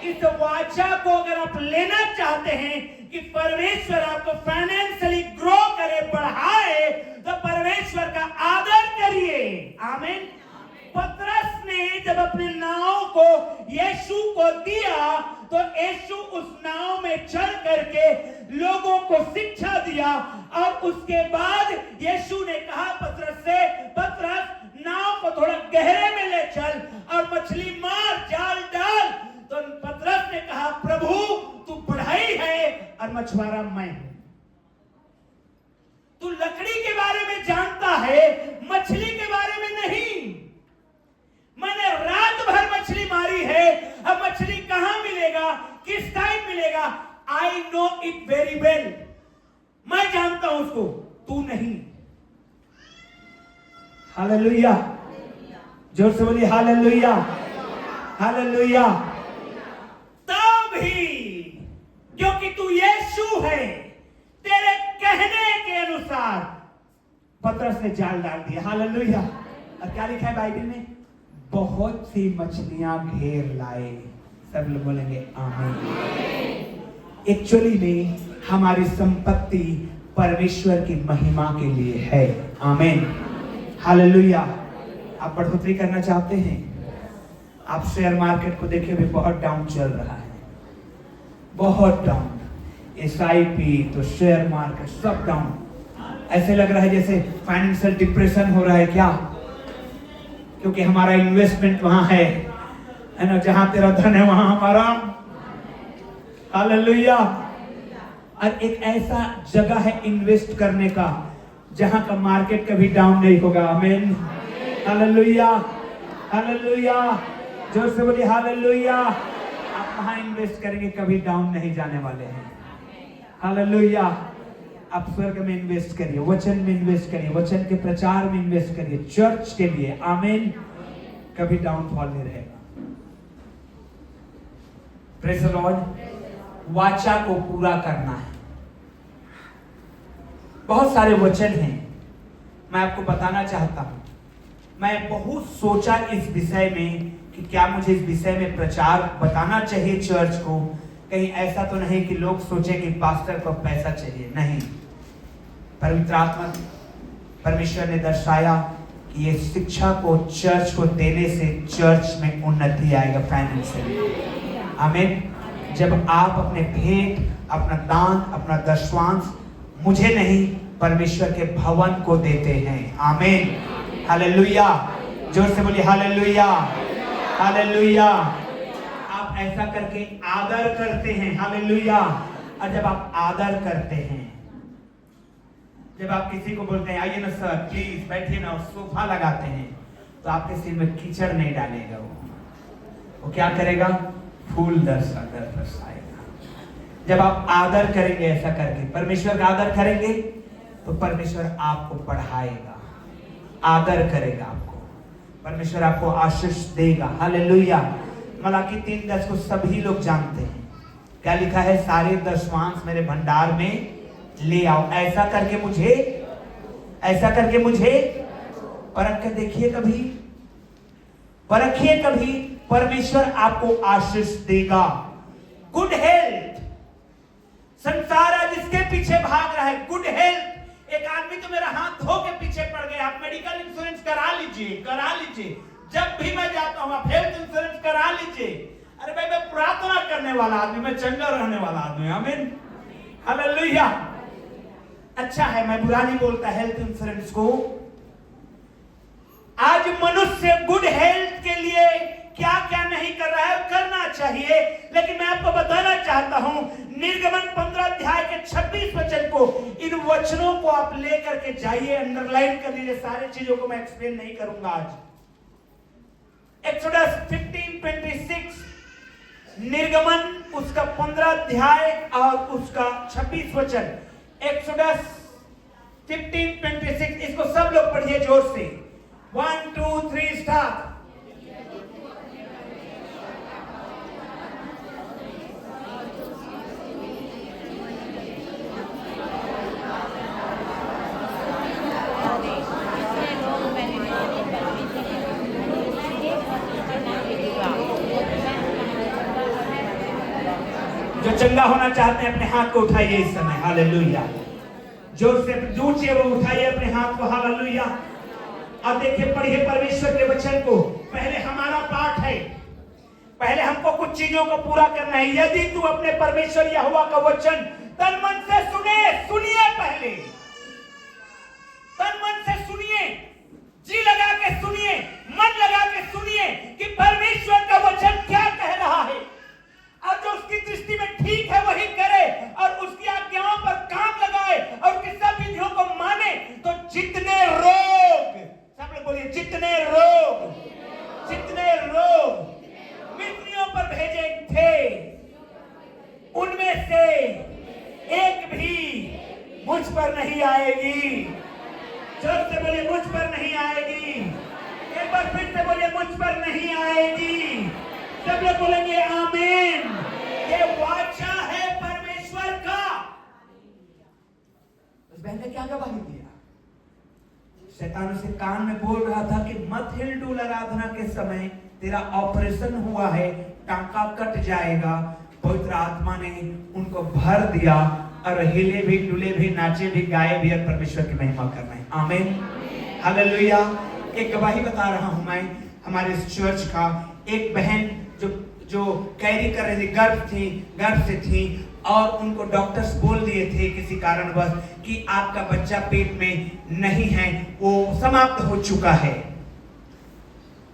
A: इस वाचा को अगर आप लेना चाहते हैं कि परमेश्वर आपको फाइनेंशियली ग्रो करे, बढ़ाए, तो परमेश्वर का आदर करिए। आमीन। पतरस ने जब अपने नाव को यीशु को दिया तो यीशु उस नाव में चढ़ करके लोगों को शिक्षा दिया, और उसके बाद यीशु ने कहा पतरस से, पतरस नाव को थोड़ा गहरे में ले चल और मछली मार, जाल डाल। तो पतरस ने कहा, प्रभु तू बढ़ाई है और मछुआरा मैं हूं। तू लकड़ी के बारे में जानता है, मछली के बारे में नहीं। मैंने रात भर मछली मारी है, अब मछली कहां मिलेगा, किस टाइम मिलेगा, I know it very well. मैं जानता हूं उसको, तू नहीं। हालेलुया। जोर से बोलिए हालेलुया, हालेलुया। तभी क्योंकि तू यीशु है, तेरे कहने के अनुसार पतरस ने जाल डाल दिया। हालेलुया। और क्या लिखा है बाइबल में? बहुत सी मछलियां घेर लाए। सब लोग बोलेंगे आमीन। एक्चुअली में हमारी संपत्ति परमेश्वर की महिमा के लिए है। आमीन, हालेलुया। आप बढ़ोतरी करना चाहते हैं? आप शेयर मार्केट को देखिए, भी बहुत डाउन चल रहा है, बहुत डाउन। SIP तो शेयर मार्केट सब डाउन। ऐसे लग रहा है जैसे फाइनेंशियल डिप्रेशन हो रहा है। क्या? क्योंकि हमारा इन्वेस्टमेंट वहां है ना, जहां तेरा धन है वहां हमारा। हालेलुया। और एक ऐसा जगह है इन्वेस्ट करने का जहां का मार्केट कभी डाउन नहीं होगा। आमीन, हालेलुया, हालेलुया। जोर से बोलिए हालेलुया। आप वहां इन्वेस्ट करेंगे, कभी डाउन नहीं जाने वाले हैं। हालेलुया। आप स्वर्ग में इन्वेस्ट करिए, वचन में इन्वेस्ट करिए, वचन के प्रचार में इन्वेस्ट करिए, चर्च के लिए। आमीन, कभी डाउनफॉल नहीं रहेगा। Praise the Lord. वाचा को पूरा करना है। बहुत सारे वचन हैं, मैं आपको बताना चाहता हूं। मैं बहुत सोचा इस विषय में कि क्या मुझे इस विषय में प्रचार बताना चाहिए चर्च को। कहीं ऐसा तो नहीं कि लोग सोचे कि पास्टर को पैसा चाहिए। नहीं, पवित्र आत्मा परमेश्वर ने दर्शाया कि ये शिक्षा को चर्च को देने से चर्च में उन्नति आएगा फाइनेंशियली। आमीन। जब आप अपने भेंट, अपना दान, अपना दशवांश मुझे नहीं परमेश्वर के भवन को देते हैं। आमीन, हालेलुया। जोर से बोलिए हालेलुया, हालेलुया। आप ऐसा करके आदर करते हैं। हालेलुया। और जब आप आदर करते हैं, जब आप किसी को बोलते हैं आइए ना सर प्लीज बैठिए ना, और सोफा लगाते हैं, तो आपके सिर में कीचड़ नहीं डालेगा। वो क्या करेगा? फूल दर्शाएगा। जब आप आदर करेंगे, ऐसा करके परमेश्वर का आदर करेंगे, तो परमेश्वर आपको बढ़ाएगा, आदर करेगा आपको, परमेश्वर आपको आशीष देगा। हालेलुया। मलाकी 3:10 को सभी लोग जानते हैं। क्या लिखा है? सारे दशवांश मेरे भंडार में ले आओ। ऐसा करके मुझे परख के देखिए कभी, परखिए कभी, परमेश्वर आपको आशीष देगा। Good health. संसार आज इसके पीछे भाग रहा है, गुड हेल्थ। एक आदमी तो मेरा हाथ धो के पीछे पड़ गया। आप मेडिकल इंश्योरेंस करा लीजिए, करा लीजिए। जब भी मैं जाता हूं आप हेल्थ इंश्योरेंस करा लीजिए। अरे भाई, मैं प्रार्थना करने वाला आदमी, मैं चंगा रहने वाला आदमी। आमीन, हालेलुया। अच्छा है, मैं बुरा नहीं बोलता हेल्थ इंश्योरेंस को। आज मनुष्य गुड हेल्थ के लिए क्या क्या नहीं कर रहा है, करना चाहिए। लेकिन मैं आपको बताना चाहता हूं, निर्गमन 15 अध्याय के 26 वचन को, इन वचनों को आप लेकर के जाइए, अंडरलाइन कर लीजिए। सारी चीजों को मैं एक्सप्लेन नहीं करूंगा आज। एक्सोडस 15:26, निर्गमन उसका 15 अध्याय और उसका 26 वचन। एक्सोडस 15:26, इसको सब लोग पढ़िए जोर से। 1 2 3 स्टार्ट। जो चंगा होना चाहते हैं अपने हाथ को उठाइए इस समय। हालेलुया। जोर से ऊंचे वो उठाइए अपने हाथ को। हालेलुया। अब देखिए, पढ़िए परमेश्वर के वचन को। पहले हमारा पाठ है, पहले हमको कुछ चीजों को पूरा करना है। यदि तू अपने परमेश्वर यहोवा का वचन तन मन से सुनिए, पहले तन मन से सुनिए, जी लगा के सुनिए, मन लगा के सुनिए कि परमेश्वर का वचन क्या कह रहा है, और जो उसकी दृष्टि में ठीक है वही करे, और उसकी आज्ञाओं पर काम लगाए, और उसकी सब विधियों को माने, तो जितने रोग, सब लोग बोलिए, जितने रोग मिस्रियों पर भेजे थे, उनमें से एक भी मुझ पर नहीं आएगी। जोर से बोलिए, मुझ पर नहीं आएगी। एक बार फिर से बोलिए, मुझ पर नहीं आएगी। सब लोग बोलेंगे आमीन। ये वाचा है परमेश्वर का। उस बहन ने क्या गवाही दिया? शैतान उसे कान में बोल रहा था कि मत हिल डुल आराधना के समय, तेरा ऑपरेशन हुआ है, टांका कट जाएगा। पवित्र आत्मा ने उनको भर दिया और हिले भी, डुले भी, नाचे भी, गाए भी और परमेश्वर की महिमा कर रहे हैं। आमीन, हालेलुया। एक गवाही बता रहा हूं मैं हमारे इस चर्च का। एक बहन जो कैरी कर रही थी, गर्भ से थी और उनको डॉक्टर्स बोल दिए थे किसी कारणवश कि आपका बच्चा पेट में नहीं है, वो समाप्त हो चुका है।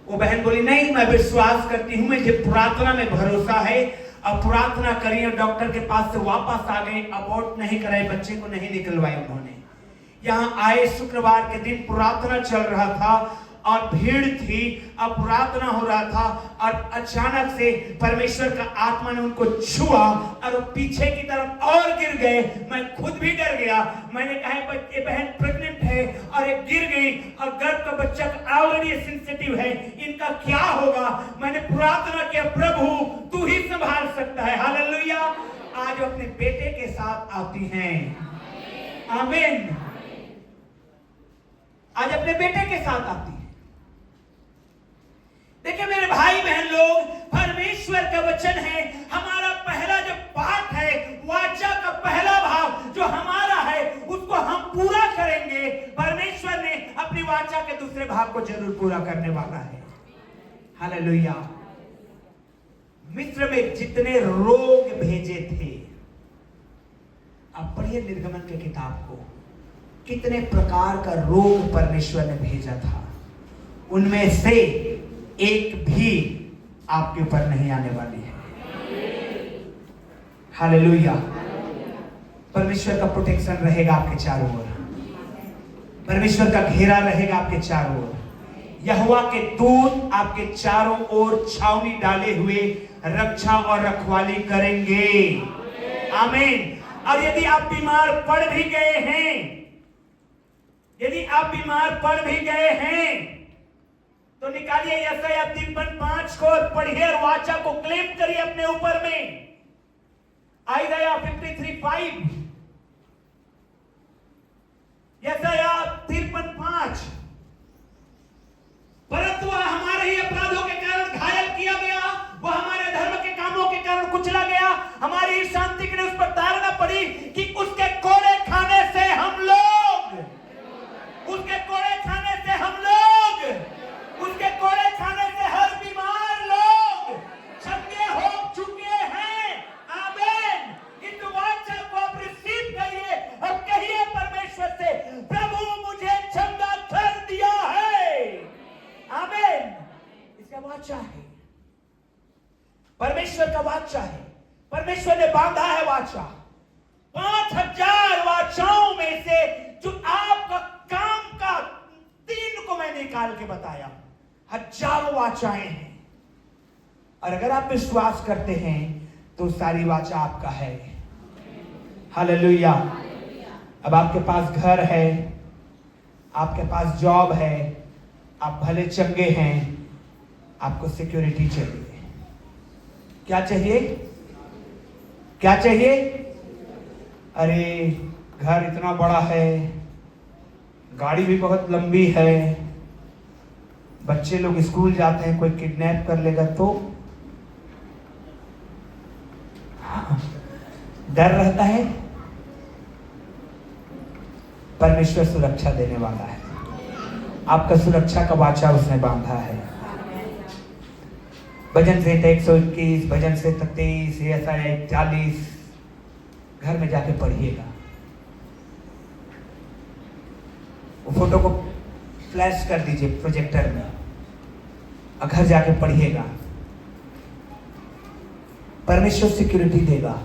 A: वो बहन बोली नहीं, मैं विश्वास करती हूँ, मुझे प्रार्थना में भरोसा है। अब प्रार्थना करी और डॉक्टर के पास से वापस आ गए, अबॉर्ट नहीं कराए, बच्चे को नहीं निकलवाए उन्होंने। यहाँ आए शुक्रवार के दिन प्रार्थना चल रहा था और भीड़ थी, अब प्रार्थना हो रहा था और अचानक से परमेश्वर का आत्मा ने उनको छुआ और वो पीछे की तरफ और गिर गए। मैं खुद भी डर गया। मैंने कहा ये बहन प्रेग्नेंट है और ये गिर गई और गर्भ का बच्चा ऑलरेडी सेंसिटिव है, इनका क्या होगा। मैंने प्रार्थना किया, प्रभु तू ही संभाल सकता है। हालेलुया। आज अपने बेटे के साथ आती हैं। आमीन। आज अपने बेटे के साथ आती है। देखिए मेरे भाई बहन लोग, परमेश्वर का वचन है, हमारा पहला जो पाठ है, वाचा का पहला भाग जो हमारा है, उसको हम पूरा करेंगे। परमेश्वर ने अपनी वाचा के दूसरे भाग को जरूर पूरा करने वाला है। हालेलुया। मिस्र में जितने रोग भेजे थे, आप पढ़िए निर्गमन की किताब को, कितने प्रकार का रोग परमेश्वर ने भेजा था, उनमें से एक भी आपके ऊपर नहीं आने वाली है। हालेलुया। परमेश्वर का प्रोटेक्शन रहेगा आपके चारों ओर, परमेश्वर का घेरा रहेगा आपके चारों ओर। यहोवा के दूत आपके चारों ओर छावनी डाले हुए रक्षा और रखवाली करेंगे। आमीन। और यदि आप बीमार पड़ भी गए हैं, यदि आप बीमार पड़ भी गए हैं, तो निकालिए यशायाह 53:5 को और पढ़िए और वाचा को क्लेम करिए अपने ऊपर में। आइज़ाया 53:5, यशायाह 53:5। परंतु वह हमारे ही अपराधों के कारण घायल किया गया, वह हमारे धर्म के कामों के कारण कुचला गया, हमारी शांति के लिए उस पर ताड़ना पड़ी कि उसके कोड़े खाने से हम लोग, उसके कोड़े खाने से हम लोग, उसके कोड़े खाने से हर बीमार लोग चंगे हो चुके हैं। आमीन। इस वाचा को आप रिसीव करिए और कहिए परमेश्वर से, प्रभु मुझे चंगा कर दिया है। आमीन। इसका वाचा है, परमेश्वर का वाचा है, परमेश्वर ने बांधा है वाचा। 5000 वाचाओं में से जो आपका काम का 3 को मैं निकाल के बताया, हजारों वाचाएं हैं। और अगर आप विश्वास करते हैं तो सारी वाचा आपका है। हालेलुया। अब आपके पास घर है, आपके पास जॉब है, आप भले चंगे हैं, आपको सिक्योरिटी चाहिए। क्या चाहिए? क्या चाहिए? अरे घर इतना बड़ा है, गाड़ी भी बहुत लंबी है, बच्चे लोग स्कूल जाते हैं, कोई किडनैप कर लेगा तो डर रहता है। परमेश्वर सुरक्षा देने वाला है, आपका सुरक्षा का वाचा उसने बांधा है। भजन से 121, भजन से 33, यशायाह 41 घर में जाके पढ़िएगा। वो फोटो को फ्लैश कर दीजिए प्रोजेक्टर में और घर जाके पढ़िएगा। परमेश्वर सिक्योरिटी देगा।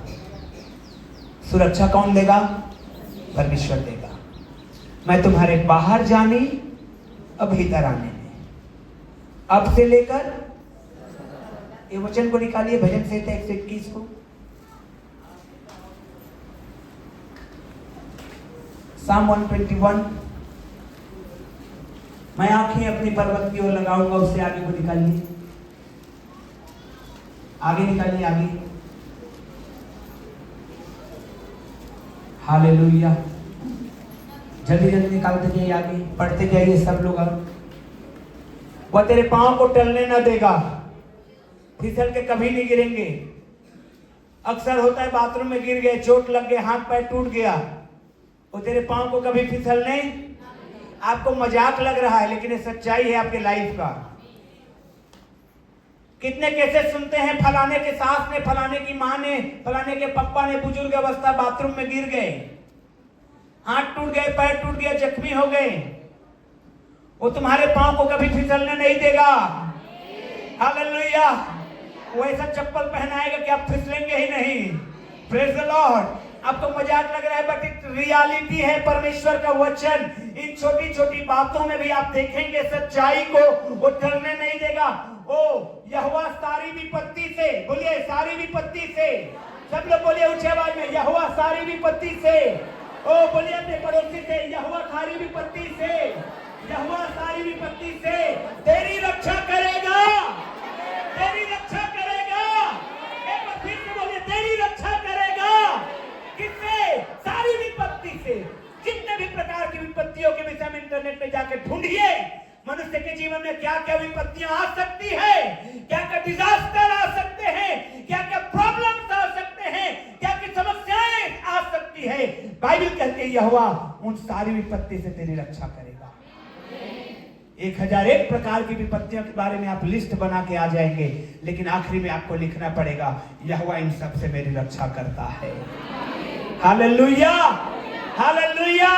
A: सुरक्षा कौन देगा? परमेश्वर देगा। मैं तुम्हारे बाहर जाने और भीतर आने में, अब से लेकर, ये वचन को निकालिए भजन से 121 को, Psalm 121। मैं आंखें अपनी पर्वत की ओर लगाऊंगा, उससे आगे को निकालिए, आगे निकालिए, आगे। हालेलुया। जल्दी जल्दी निकालते जाइए, आगे पढ़ते जाइए सब लोग। अब वह तेरे पांव को टलने न देगा, फिसल के कभी नहीं गिरेंगे। अक्सर होता है बाथरूम में गिर गए, चोट लग गए, हाथ पैर टूट गया, वो तेरे पांव को कभी फिसलने, आपको मजाक लग रहा है लेकिन ये सच्चाई है आपके लाइफ का। कितने केसेस सुनते हैं, फलाने के सास ने, फलाने की माँ ने, फलाने के पापा ने बुजुर्ग अवस्था बाथरूम में गिर गए, हाथ टूट गए, पैर टूट गए, जख्मी हो गए। वो तुम्हारे पांव को कभी फिसलने नहीं देगा। हालेलुया। वो ऐसा चप्पल पहनाएगा कि आप फिसलेंगे ही नहीं। Praise the Lord. आपको मजाक लग रहा है बट इट रियलिटी है परमेश्वर का वचन। इन छोटी छोटी बातों में भी आप देखेंगे सच्चाई को वो टलने नहीं देगा। ओ यहोवा सारी विपत्ति से, बोलिए सारी विपत्ति से, सब लोग बोलिए ऊंची आवाज में, यहोवा सारी विपत्ति से। ओ बोलिए अपने पड़ोसी से, यहोवा सारी विपत्ति से, यहोवा सारी विपत्ति से तेरी रक्षा करेगा, तेरी रक्षा करेगा। एक बार फिर से बोलिए तेरी रक्षा करेगा। किससे? सारी विपत्ति से। जितने भी प्रकार की विपत्तियों के विषय में इंटरनेट पे जाकर ढूंढिए, मनुष्य के जीवन में क्या क्या विपत्तियां आ सकती है, क्या क्या डिजास्टर आ सकते हैं, क्या क्या प्रॉब्लम्स आ सकते हैं, क्या क्या समस्याएं आ सकती है। बाइबल कहती है यहोवा उन सारी विपत्ति से तेरी रक्षा करेगा। 1001 प्रकार की विपत्तियों के बारे में आप लिस्ट बना के आ जाएंगे, लेकिन आखिरी में आपको लिखना पड़ेगा यहोवा इन सब से मेरी रक्षा करता है। Hallelujah, hallelujah.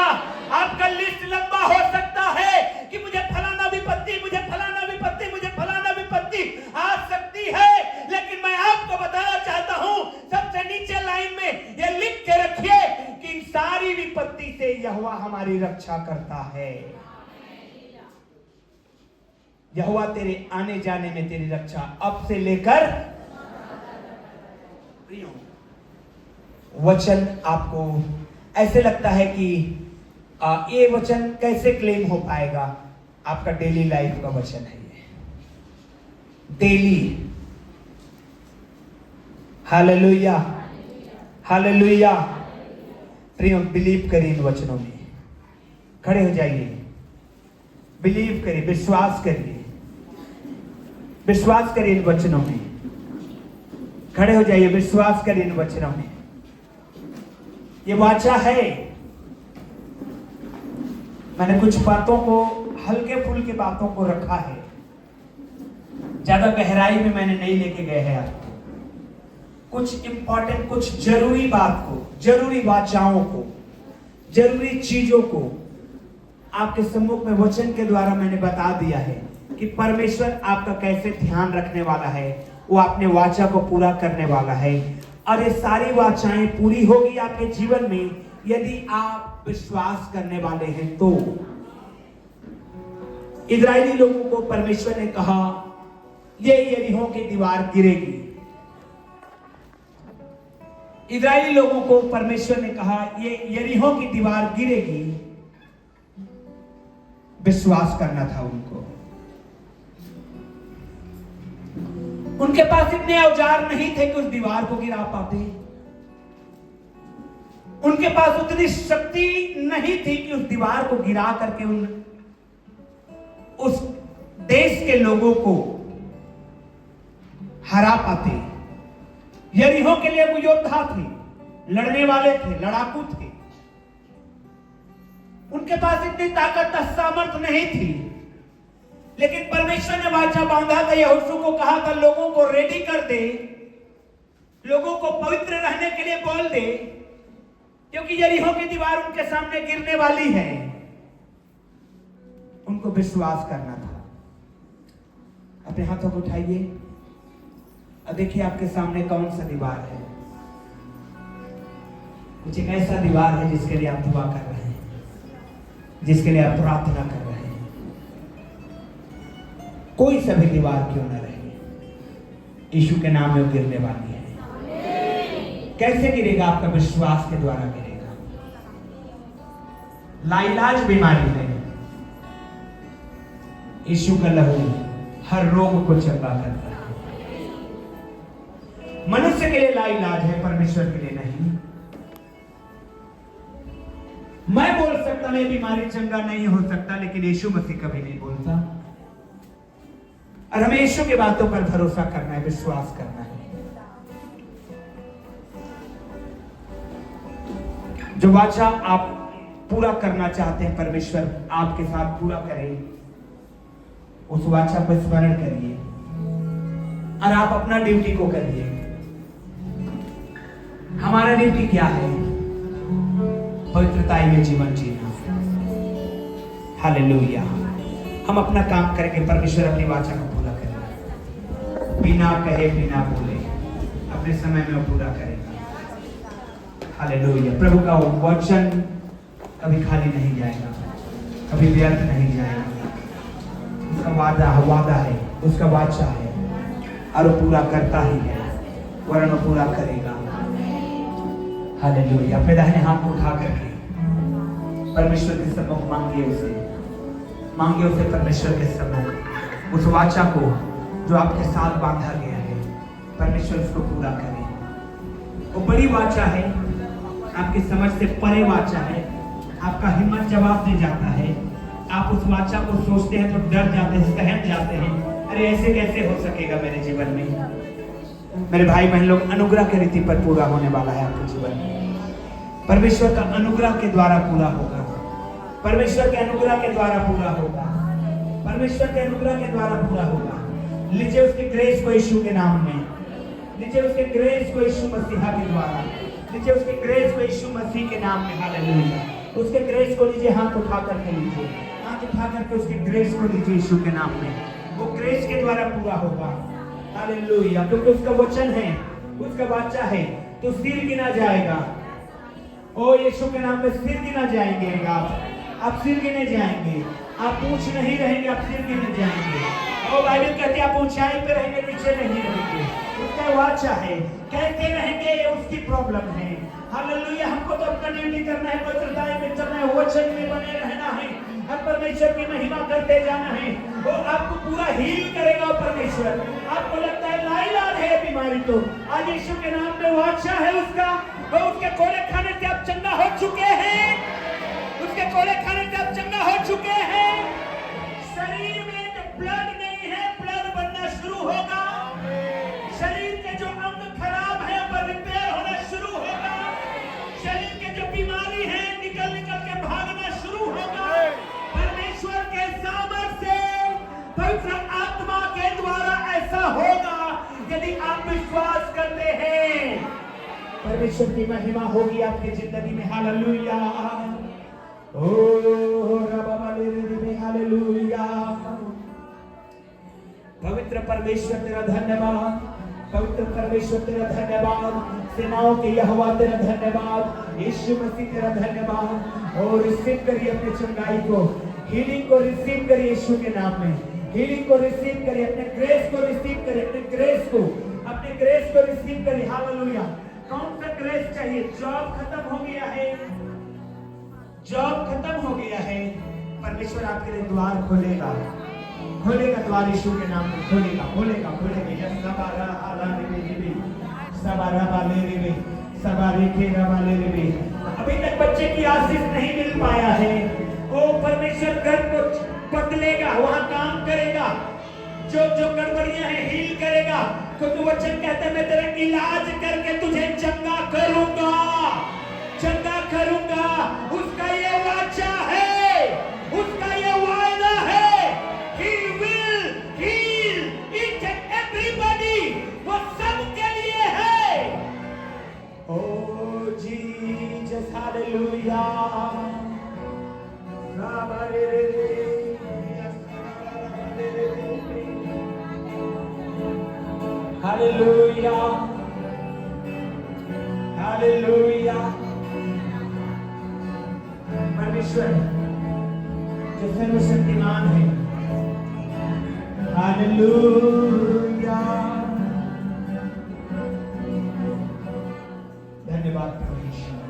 A: आपका लिस्ट लंबा हो सकता है कि मुझे फलाना विपत्ति, मुझे फलाना विपत्ति, मुझे फलाना विपत्ति आ सकती है, लेकिन मैं आपको बताना चाहता हूं सबसे नीचे लाइन में ये लिख के रखिए कि इन सारी विपत्ति से यहोवा हमारी रक्षा करता है। यहोवा तेरे आने जाने में तेरी रक्षा अब से लेकर। वचन आपको ऐसे लगता है कि ये वचन कैसे क्लेम हो पाएगा? आपका डेली लाइफ का वचन है ये, डेली। Hallelujah, hallelujah. प्रिय बिलीव करिए इन वचनों में, खड़े हो जाइए, बिलीव करिए, विश्वास करिए, विश्वास करिए इन वचनों में, खड़े हो जाइए, विश्वास करिए इन वचनों में। ये वाचा है। मैंने कुछ बातों को, हल्के फुल्के बातों को रखा है, ज्यादा गहराई में मैंने नहीं लेके गए हैं आपको। कुछ इंपॉर्टेंट, कुछ जरूरी बात को, जरूरी वाचाओं को, जरूरी चीजों को आपके सम्मुख में वचन के द्वारा मैंने बता दिया है कि परमेश्वर आपका कैसे ध्यान रखने वाला है, वो अपने वाचा को पूरा करने वाला है। और ये सारी वाचाएं पूरी होगी आपके जीवन में यदि आप विश्वास करने वाले हैं तो। इजरायली लोगों को परमेश्वर ने कहा ये यरीहो की दीवार गिरेगी। इजरायली लोगों को परमेश्वर ने कहा ये यरीहो की दीवार गिरेगी। विश्वास करना था उनको। उनके पास इतने औजार नहीं थे कि उस दीवार को गिरा पाते। उनके पास उतनी शक्ति नहीं थी कि उस दीवार को गिरा करके उस देश के लोगों को हरा पाते। यरीहो के लिए वो योद्धा थे, लड़ने वाले थे, लड़ाकू थे। उनके पास इतनी ताकत, सामर्थ नहीं थी, लेकिन परमेश्वर ने वाचा बांधा था, यहोशू को कहा था लोगों को रेडी कर दे, लोगों को पवित्र रहने के लिए बोल दे, क्योंकि यरीहो की दीवार उनके सामने गिरने वाली है। उनको विश्वास करना था। अपने हाथों को उठाइए और देखिए आपके सामने कौन सा दीवार है। कुछ एक ऐसा दीवार है जिसके लिए आप दुआ कर रहे हैं, जिसके लिए आप प्रार्थना कर रहे हैं। कोई सा भी दीवार क्यों न रहे, यीशु के नाम में वो गिरने वाली है। कैसे गिरेगा? आपका विश्वास के द्वारा गिरेगा। लाइलाज बीमारी है, यीशु का लहू हर रोग को चंगा करता है। मनुष्य के लिए लाइलाज है, परमेश्वर के लिए नहीं। मैं बोल सकता मैं बीमारी चंगा नहीं हो सकता, लेकिन यीशु मसीह कभी नहीं बोलता। और हमें यीशु की बातों पर भरोसा करना है, विश्वास करना है। जो वाचा आप पूरा करना चाहते हैं, परमेश्वर आपके साथ पूरा करे, उस वाचा पर स्मरण करिए और आप अपना ड्यूटी को करिए। हमारा ड्यूटी क्या है? पवित्रता में जीवन जीना। हालेलुया। हम अपना काम करके परमेश्वर अपनी वाचा को पूरा करेगा, बिना कहे बिना बोले अपने समय में वो पूरा करेगा। हालेलुया। प्रभु का वचन कभी खाली नहीं जाएगा, कभी व्यर्थ नहीं जाएगा। उसका वादा है, उसका वाचा है और वो पूरा करता ही है, वरन वो पूरा करेगा। हालेलुया। अपने दाहिने हाथ को उठा करके परमेश्वर के सम्मुख मांगिए उसे परमेश्वर के सम्मुख उस वाचा को जो आपके साथ बांधा गया है, परमेश्वर उसको पूरा करे। वो बड़ी वाचा है, आपकी समझ से परे वाचा है, आपका हिम्मत जवाब दे जाता है। आप उस वाचा को सोचते हैं तो डर जाते हैं, सहम जाते हैं, अरे ऐसे कैसे हो सकेगा मेरे जीवन में। मेरे भाई बहन लोग, अनुग्रह के रीति पर पूरा होने वाला है आपके जीवन में। परमेश्वर का अनुग्रह के द्वारा पूरा होगा, परमेश्वर के अनुग्रह के द्वारा पूरा होगा, परमेश्वर के अनुग्रह के द्वारा पूरा होगा। लीजिए उसके ग्रेस को यीशु के नाम में, लीजिए उसके ग्रेस को यीशु मसीहा के द्वारा, लीजिए उसके ग्रेस को यीशु मसीह के नाम में। हालेलुया। उसके ग्रेस को लीजिए, हाथ उठा करके लीजिए, हाथ उठा करके उसके ग्रेस को लीजिए यीशु के नाम में। वो ग्रेस के द्वारा पूरा होगा। हालेलुया। क्योंकि उसका वचन है, उसका वाचा है, तो सिर गिना जाएगा। ओ यीशु के नाम में सिर गिना जाएंगे। आप सिर गिने जाएंगे, आप पूछ नहीं रहेंगे, आप सिर गिने जाएंगे। ओ बाइबल कहती है आप ऊंचाई पे रहेंगे, नीचे नहीं रहेंगे। उसका वाचा है, कैसे रहेंगे ये उसकी प्रॉब्लम है। हालेलुया। हमको तो अपना ड्यूटी करना है, पवित्रता में चलना है, वचन में बने रहना है, अब परमेश्वर की महिमा करते जाना है। वो आपको पूरा हील करेगा परमेश्वर। आपको लगता है लाइलाज है बीमारी, तो आज यीशु के नाम में वाचा है उसका। वो उसके कोड़े खाने से आप चंगा हो चुके हैं, उसके कोड़े खाने से आप चंगा हो चुके हैं। शरीर में जो ब्लड नहीं है, ब्लड बनना शुरू होगा। शरीर के जो अंग खराब है वो रिपेयर होना शुरू होगा। शरीर के जो बीमारी है निकल के भागना शुरू होगा। परमेश्वर के सामर्थ्य से, पवित्र आत्मा के द्वारा ऐसा होगा यदि आप विश्वास करते हैं। परमेश्वर की महिमा होगी आपकी जिंदगी में। हालेलुया। ओ हालेलुया। पवित्र परमेश्वर तेरा धन्यवाद, पवित्र परमेश्वर तेरा धन्यवाद, सेनाओं के यहोवा तेरा धन्यवाद, यीशु मसीह तेरा धन्यवाद। और रिसीव करिए अपनी चंगाई को, हीलिंग को रिसीव करिए यीशु के नाम में। हीलिंग को रिसीव करिए, अपने ग्रेस को रिसीव करिए, अपने ग्रेस को रिसीव करिए। हालेलुया। कौन सा ग्रेस चाहिए? जॉब खत्म हो गया है, जॉब खत्म हो गया है, परमेश्वर आपके लिए द्वार खोलेगा द्वार यीशु के नाम में खोलेगा। अभी तक बच्चे की आशीष नहीं मिल पाया है, वो परमेश्वर घर को बदलेगा, वहां काम करेगा, जो गड़बड़ियां हैं हील करेगा। क्योंकि वचन कहते हैं मैं तेरा इलाज करके तुझे चंगा करूंगा। उसका ये वाचा है, उसका ये वायदा है। He will heal each and everybody, वो सबके लिए है। Oh Jesus, hallelujah। Hallelujah, hallelujah. परमेश्वर जो सर्वशक्तिमान है, हालेलुया। धन्यवाद परमेश्वर।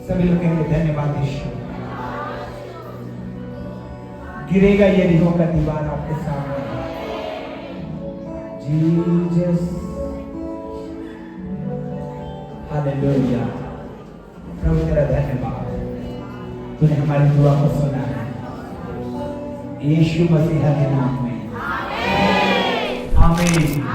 A: सभी लोग कहेंगे धन्यवाद ईश्वर। गिरेगा यरीहो का दीवार आपके सामने। Jesus, hallelujah. प्रभु तेरा धन्यवाद। तूने हमारी दुआ को सुना है, यीशु मसीह के नाम में आमीन।